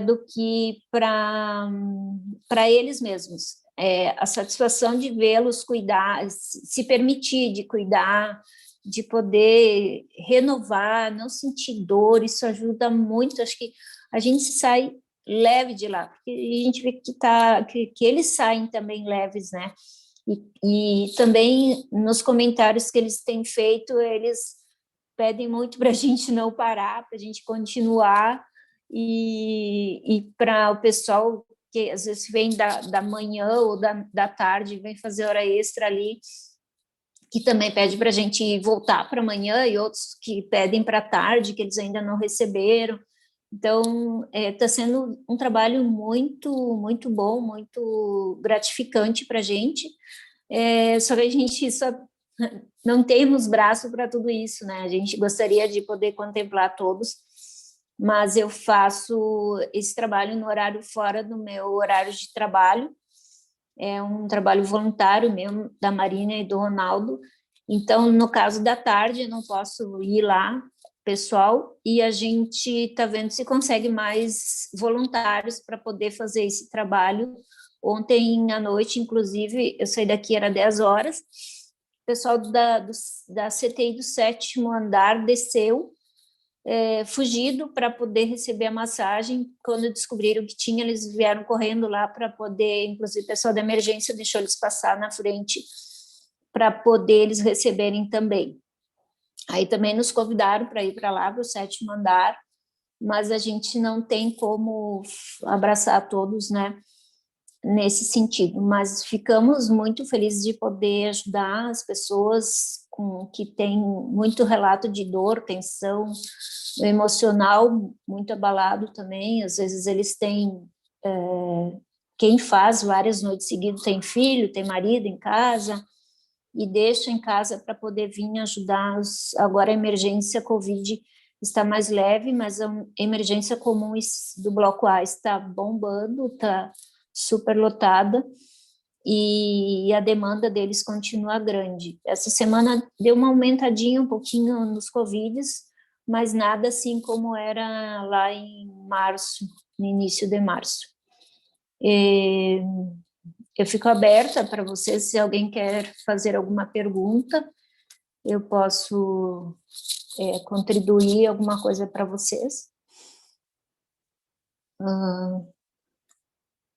do que para eles mesmos. A satisfação de vê-los cuidar, se permitir de cuidar, de poder renovar, não sentir dor, isso ajuda muito. Acho que a gente sai leve de lá, porque a gente vê que eles saem também leves, né? E também nos comentários que eles têm feito, eles pedem muito para a gente não parar, para a gente continuar, e para o pessoal que às vezes vem da manhã ou da tarde, vem fazer hora extra ali, que também pede para a gente voltar para amanhã, e outros que pedem para tarde, que eles ainda não receberam. Então, está sendo um trabalho muito, muito bom, muito gratificante para a gente. Só que a gente só não temos braço para tudo isso, né? A gente gostaria de poder contemplar todos, mas eu faço esse trabalho no horário fora do meu horário de trabalho. É um trabalho voluntário mesmo, da Marina e do Ronaldo. Então, no caso da tarde, eu não posso ir lá, pessoal, e a gente está vendo se consegue mais voluntários para poder fazer esse trabalho. Ontem à noite, inclusive, eu saí daqui, era 10 horas, o pessoal da CTI do 7º andar desceu, fugido para poder receber a massagem. Quando descobriram que tinha, eles vieram correndo lá para poder, inclusive o pessoal da emergência deixou eles passar na frente para poder eles receberem também. Aí também nos convidaram para ir para lá, para o 7º andar, mas a gente não tem como abraçar todos, né, nesse sentido, mas ficamos muito felizes de poder ajudar as pessoas que têm muito relato de dor, tensão, emocional muito abalado também. Às vezes eles têm, quem faz várias noites seguidas tem filho, tem marido em casa, e deixa em casa para poder vir ajudar. Agora a emergência Covid está mais leve, mas a emergência comum do bloco A está bombando, está super lotada, e a demanda deles continua grande. Essa semana deu uma aumentadinha um pouquinho nos Covids, mas nada assim como era lá em março, no início de março. Eu fico aberta para vocês, se alguém quer fazer alguma pergunta, eu posso contribuir alguma coisa para vocês.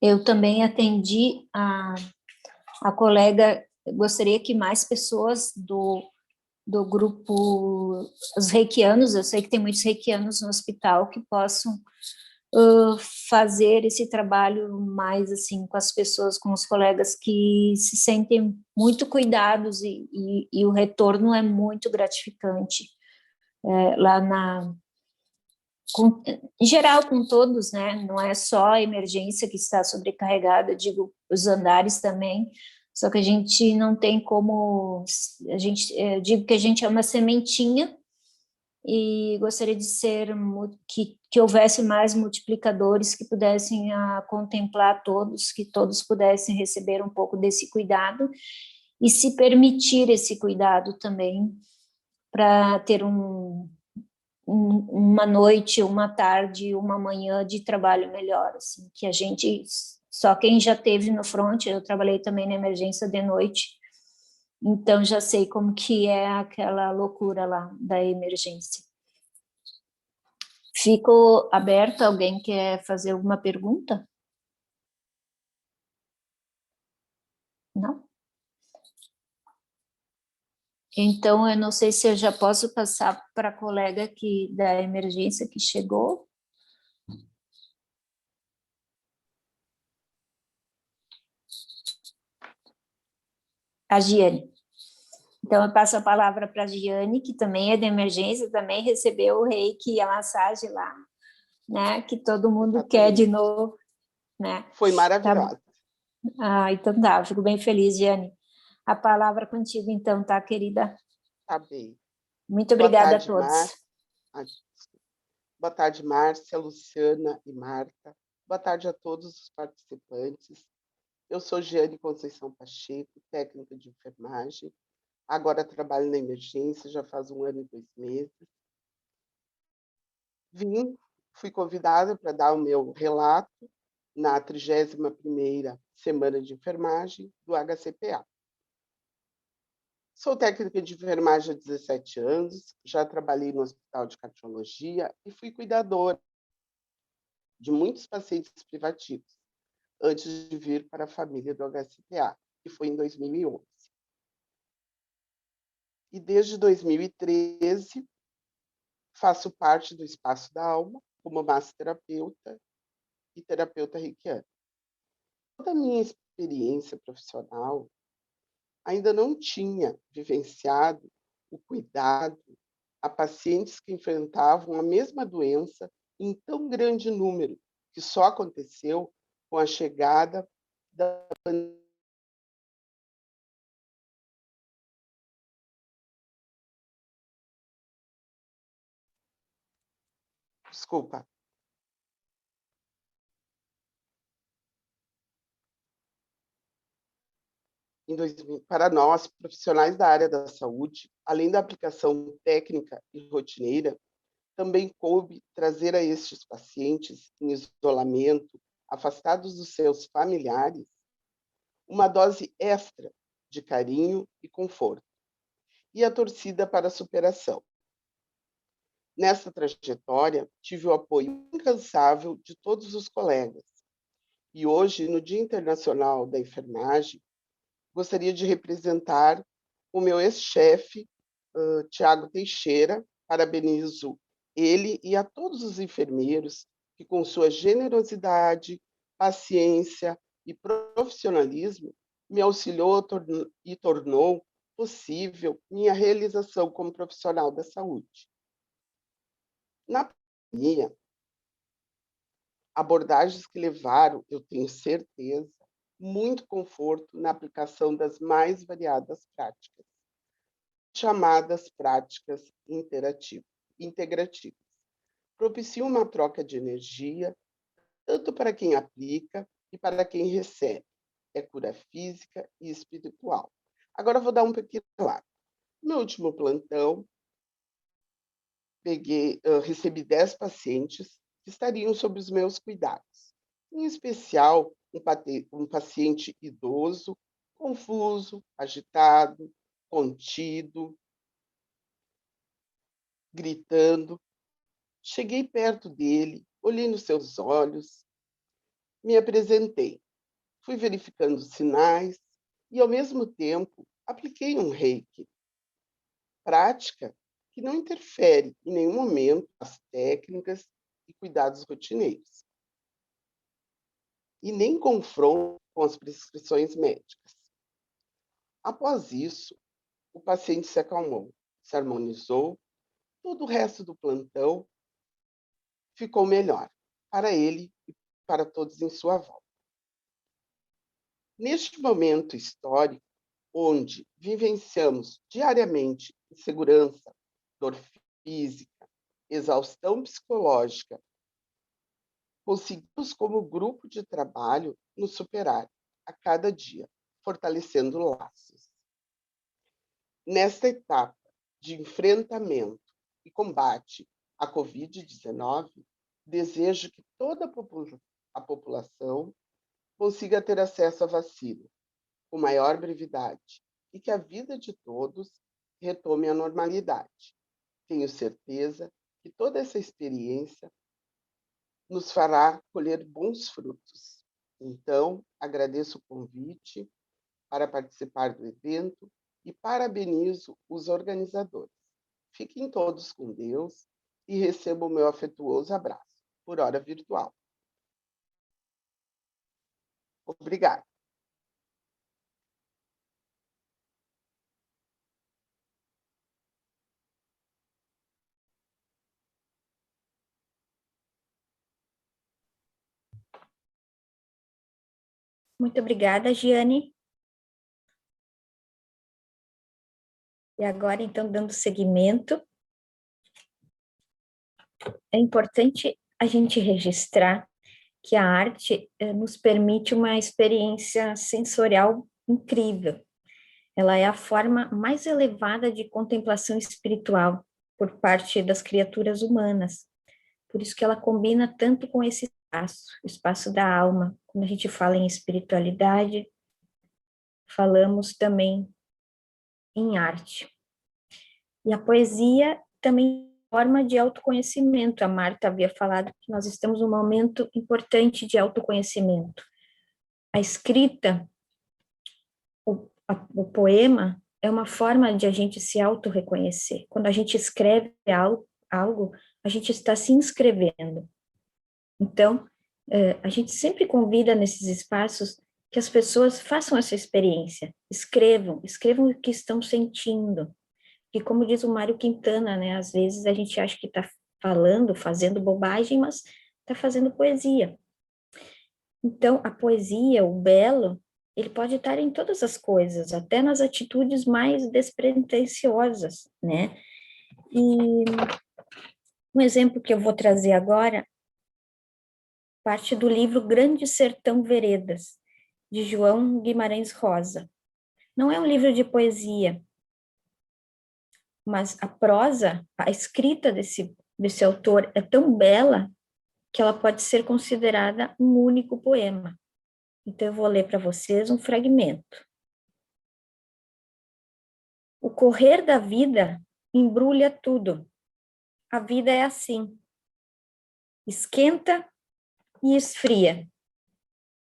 Eu também atendi a colega, gostaria que mais pessoas do grupo, os reikianos, eu sei que tem muitos reikianos no hospital que possam fazer esse trabalho mais assim com as pessoas, com os colegas que se sentem muito cuidados, e o retorno é muito gratificante lá em geral com todos, né? Não é só a emergência que está sobrecarregada, digo, os andares também, só que a gente não tem como, digo que a gente é uma sementinha, e gostaria de que houvesse mais multiplicadores que pudessem contemplar todos, que todos pudessem receber um pouco desse cuidado e se permitir esse cuidado também, para ter uma noite, uma tarde, uma manhã de trabalho melhor, assim, que a gente, só quem já teve no front, eu trabalhei também na emergência de noite, então já sei como que é aquela loucura lá da emergência. Fico aberta, alguém quer fazer alguma pergunta? Não? Então, eu não sei se eu já posso passar para a colega da emergência que chegou. A Giane. Então, eu passo a palavra para a Giane, que também é de emergência, também recebeu o reiki e a massagem lá, né? Que todo mundo quer de novo, né? Foi maravilhosa. Tá. Então tá, fico bem feliz, Giane. A palavra contigo, então, tá, querida? Tá bem. Muito obrigada a todos. Boa tarde, Márcia, Luciana e Marta. Boa tarde a todos os participantes. Eu sou Giane Conceição Pacheco, técnica de enfermagem. Agora trabalho na emergência, já faz 1 ano e 2 meses. Fui convidada para dar o meu relato na 31ª semana de enfermagem do HCPA. Sou técnica de enfermagem há 17 anos, já trabalhei no hospital de cardiologia e fui cuidadora de muitos pacientes privativos, antes de vir para a família do HCPA, que foi em 2011. E desde 2013, faço parte do Espaço da Alma, como massoterapeuta e terapeuta reikiana. Toda a minha experiência profissional ainda não tinha vivenciado o cuidado a pacientes que enfrentavam a mesma doença em tão grande número, que só aconteceu com a chegada da pandemia. Desculpa. Para nós, profissionais da área da saúde, além da aplicação técnica e rotineira, também coube trazer a estes pacientes em isolamento, afastados dos seus familiares, uma dose extra de carinho e conforto, e a torcida para a superação. Nessa trajetória, tive o apoio incansável de todos os colegas. E hoje, no Dia Internacional da Enfermagem, gostaria de representar o meu ex-chefe, Tiago Teixeira. Parabenizo ele e a todos os enfermeiros que, com sua generosidade, paciência e profissionalismo, me auxiliou e tornou possível minha realização como profissional da saúde. Na pandemia, abordagens que levaram, eu tenho certeza, muito conforto na aplicação das mais variadas práticas, chamadas práticas integrativas. Propiciam uma troca de energia, tanto para quem aplica e para quem recebe. É cura física e espiritual. Agora vou dar um pequeno relato. No meu último plantão, recebi 10 pacientes que estariam sob os meus cuidados. Em especial, um paciente idoso, confuso, agitado, contido, gritando. Cheguei perto dele, olhei nos seus olhos, me apresentei. Fui verificando sinais e, ao mesmo tempo, apliquei um reiki. Prática que não interfere em nenhum momento as técnicas e cuidados rotineiros, e nem confronta com as prescrições médicas. Após isso, o paciente se acalmou, se harmonizou, todo o resto do plantão ficou melhor para ele e para todos em sua volta. Neste momento histórico, onde vivenciamos diariamente insegurança, dor física, exaustão psicológica, conseguimos, como grupo de trabalho, nos superar a cada dia, fortalecendo laços. Nesta etapa de enfrentamento e combate à Covid-19, desejo que toda a população consiga ter acesso à vacina com maior brevidade e que a vida de todos retome a normalidade. Tenho certeza que toda essa experiência nos fará colher bons frutos. Então, agradeço o convite para participar do evento e parabenizo os organizadores. Fiquem todos com Deus e recebam o meu afetuoso abraço, por hora virtual. Obrigada. Muito obrigada, Giane. E agora, então, dando seguimento, é importante a gente registrar que a arte nos permite uma experiência sensorial incrível. Ela é a forma mais elevada de contemplação espiritual por parte das criaturas humanas. Por isso que ela combina tanto com esse espaço, o espaço da alma. Quando a gente fala em espiritualidade, falamos também em arte. E a poesia também é forma de autoconhecimento. A Marta havia falado que nós estamos num momento importante de autoconhecimento. A escrita, o poema, é uma forma de a gente se autorreconhecer. Quando a gente escreve algo, a gente está se inscrevendo. Então, a gente sempre convida nesses espaços que as pessoas façam essa experiência, escrevam o que estão sentindo. E como diz o Mário Quintana, né, às vezes a gente acha que está falando, fazendo bobagem, mas está fazendo poesia. Então, a poesia, o belo, ele pode estar em todas as coisas, até nas atitudes mais despretensiosas, né? E um exemplo que eu vou trazer agora parte do livro Grande Sertão Veredas, de João Guimarães Rosa. Não é um livro de poesia, mas a prosa, a escrita desse autor é tão bela que ela pode ser considerada um único poema. Então, eu vou ler para vocês um fragmento. O correr da vida embrulha tudo. A vida é assim. Esquenta e esfria.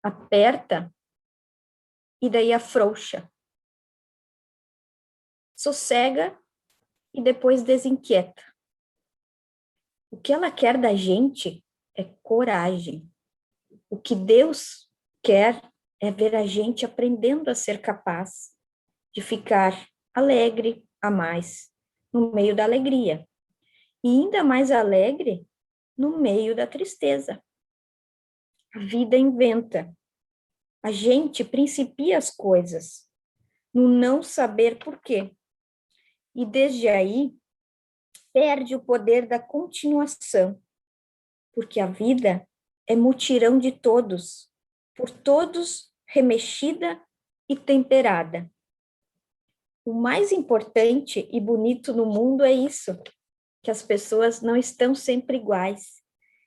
Aperta e daí afrouxa. Sossega e depois desinquieta. O que ela quer da gente é coragem. O que Deus quer é ver a gente aprendendo a ser capaz de ficar alegre a mais no meio da alegria. E ainda mais alegre no meio da tristeza. A vida inventa. A gente principia as coisas no não saber por quê. E desde aí, perde o poder da continuação, porque a vida é mutirão de todos, por todos remexida e temperada. O mais importante e bonito no mundo é isso, que as pessoas não estão sempre iguais,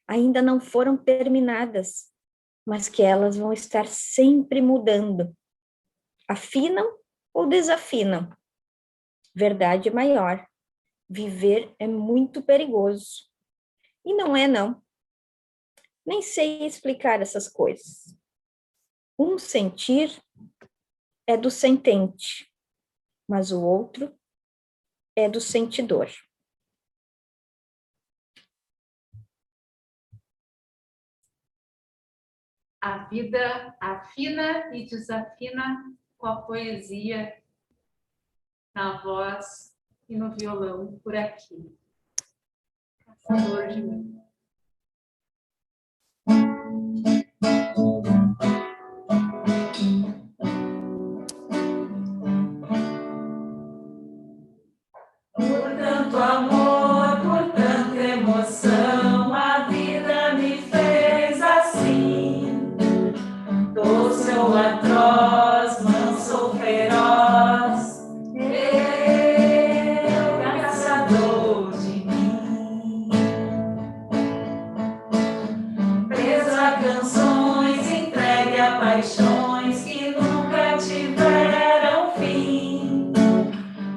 ainda não foram terminadas, mas que elas vão estar sempre mudando. Afinam ou desafinam? Verdade maior. Viver é muito perigoso. E não é, não. Nem sei explicar essas coisas. Um sentir é do sentente, mas o outro é do sentidor. A vida afina e desafina com a poesia, na voz e no violão por aqui. Caçador de mim. Por tanto amor, por tanta emoção, a vida me fez assim. Doce ou atroz, manso ou feroz, eu, caçador de mim. Preso a canções, entregue a paixões que nunca tiveram fim.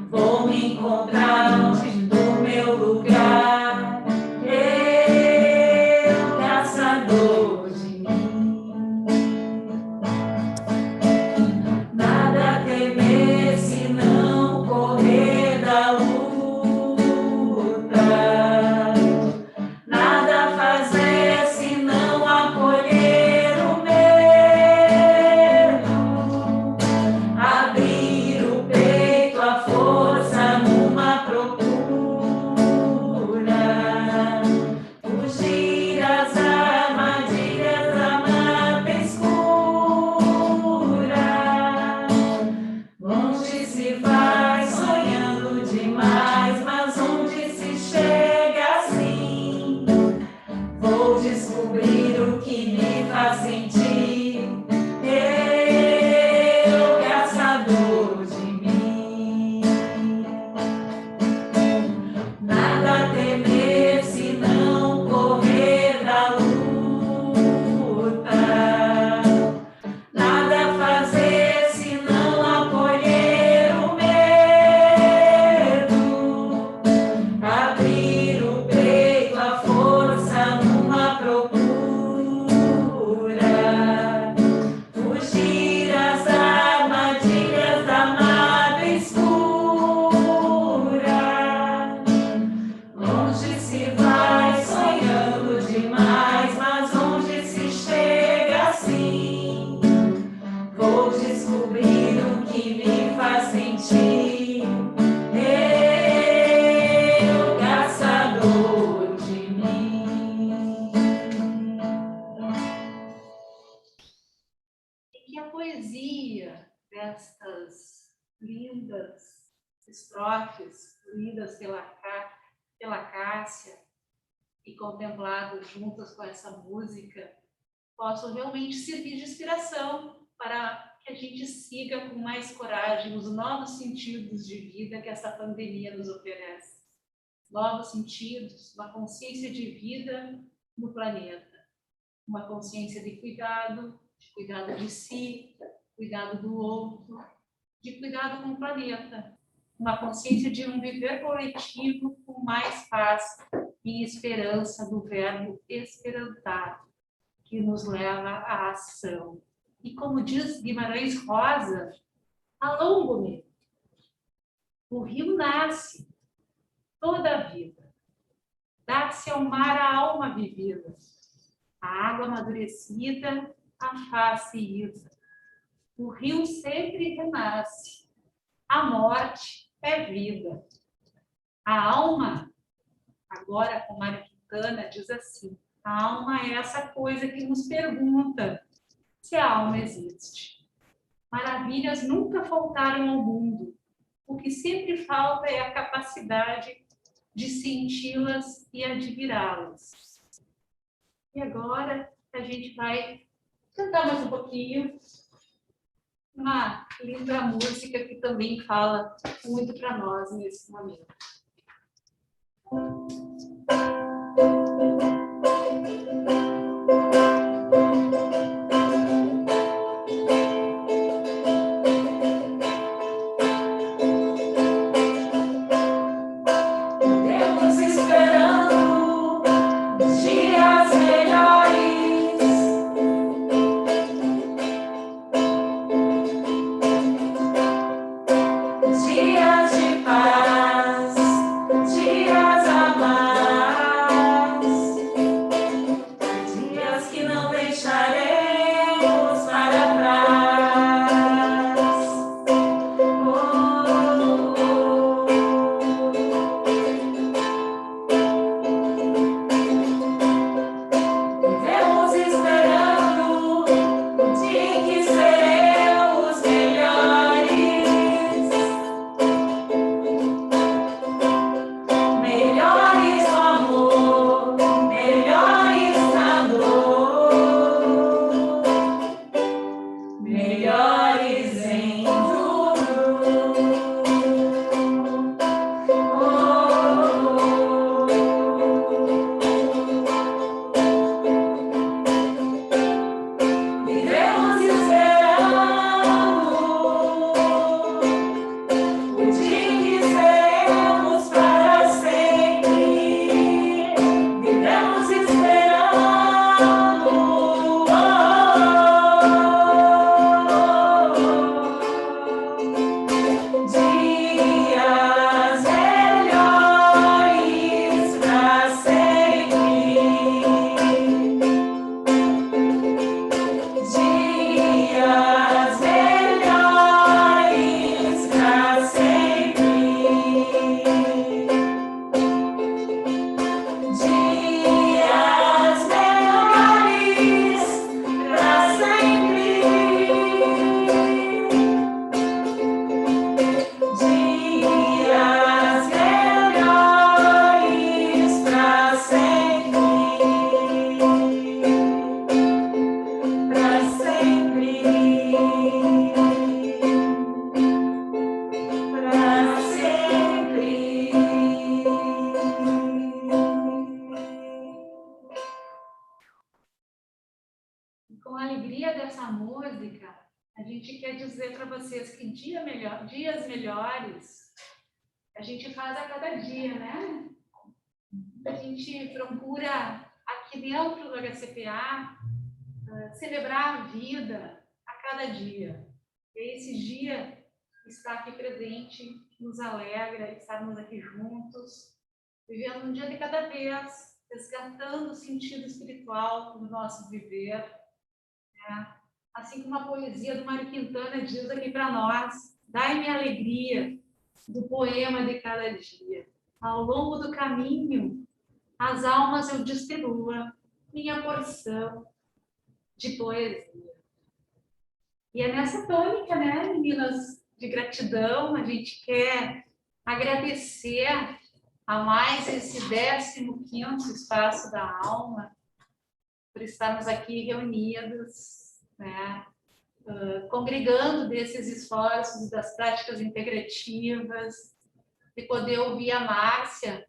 Vou me encontrar longe do meu lugar, eu, caçador de mim. Nada temer se não correr da luta, nada fazer se não acolher o medo. vou descobrir o que me faz sentir. Eu, caçador de mim. E que a poesia destas lindas estrofes, lidas pela Cássia, e contempladas juntas com essa música, possam realmente servir de inspiração para que a gente siga com mais coragem os novos sentidos de vida que essa pandemia nos oferece. Novos sentidos, uma consciência de vida no planeta, uma consciência de cuidado de si, cuidado do outro, de cuidado com o planeta, uma consciência de um viver coletivo com mais paz e esperança do verbo esperantar, que nos leva à ação. E como diz Guimarães Rosa, alongo-me. O rio nasce toda a vida. Dá-se ao mar a alma vivida. A água amadurecida, a face isa. O rio sempre renasce. A morte é vida. A alma, agora com Mário Quintana, diz assim: a alma é essa coisa que nos pergunta se a alma existe. Maravilhas nunca faltaram ao mundo. O que sempre falta é a capacidade de senti-las e admirá-las. E agora a gente vai cantar mais um pouquinho uma linda música que também fala muito para nós nesse momento. Estamos esperando dias melhores. Dias de paz, dias a mais, dias que não deixaremos para trás. Oh, oh, oh. Vivemos esperando o dia em que seremos melhores. Melhores no amor, melhores na dor, melhores em tudo. Vivemos esperando o dia em que seremos para sempre. Vivemos esperando dias melhores para sempre. Dias melhores para sempre. Dias melhores para sempre. Dias melhores para sempre. Para sempre. Para sempre. Com a alegria dessa música, a gente quer dizer para vocês que dias melhores a gente faz a cada dia, né? A gente procura aqui dentro do HCPA celebrar a vida a cada dia. E esse dia está aqui presente nos alegra estarmos aqui juntos, vivendo um dia de cada vez, resgatando o sentido espiritual do nosso viver, né? assim como a poesia do Mário Quintana diz aqui para nós, dai-me alegria do poema de cada dia. Ao longo do caminho, as almas eu distribua minha porção de poesia. E é nessa tônica, né, meninas, de gratidão, a gente quer agradecer a mais esse 15º Espaço da Alma, por estarmos aqui reunidos, né, congregando desses esforços das práticas integrativas, de poder ouvir a Márcia,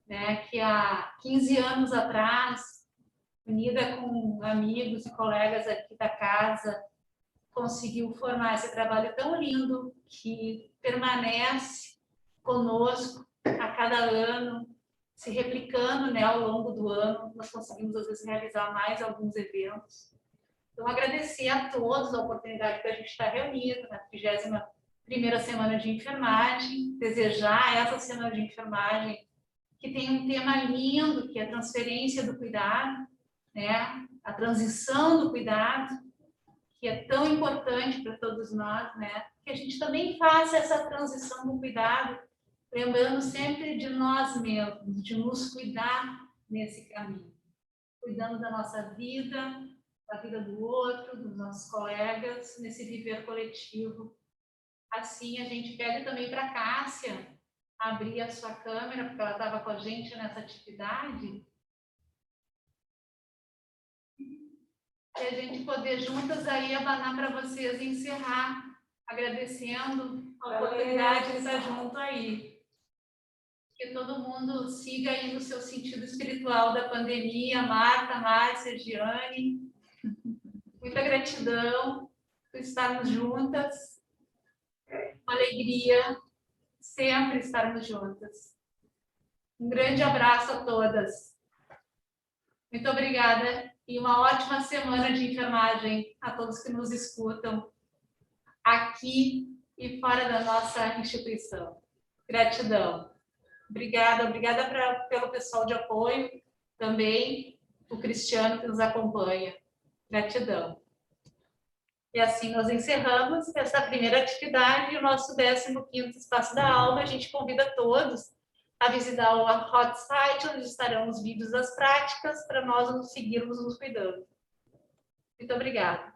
né, que há 15 anos atrás, unida com amigos e colegas aqui da casa, conseguiu formar esse trabalho tão lindo que permanece conosco a cada ano, se replicando, né, ao longo do ano. Nós conseguimos, às vezes, realizar mais alguns eventos. Então, agradecer a todos a oportunidade que a gente está reunido na 31ª Semana de Enfermagem, desejar essa Semana de Enfermagem que tem um tema lindo, que é a transferência do cuidado, né, a transição do cuidado, que é tão importante para todos nós, né, que a gente também faça essa transição do cuidado, lembrando sempre de nós mesmos, de nos cuidar nesse caminho, cuidando da nossa vida, da vida do outro, dos nossos colegas, nesse viver coletivo. Assim, a gente pede também para a Cássia abrir a sua câmera, porque ela estava com a gente nessa atividade, e a gente poder juntas aí abanar para vocês e encerrar, agradecendo a oportunidade de estar junto aí. Que todo mundo siga aí no seu sentido espiritual da pandemia, Marta, Márcia, Giane. Muita gratidão por estarmos juntas. Uma alegria sempre estarmos juntas. Um grande abraço a todas. Muito obrigada e uma ótima semana de enfermagem a todos que nos escutam aqui e fora da nossa instituição. Gratidão. Obrigada pelo pessoal de apoio também, o Cristiano que nos acompanha. Gratidão. E assim nós encerramos essa primeira atividade, o nosso 15º Espaço da Alma. A gente convida todos a visitar o hot site, onde estarão os vídeos das práticas, para nós nos seguirmos nos cuidando. Muito obrigada.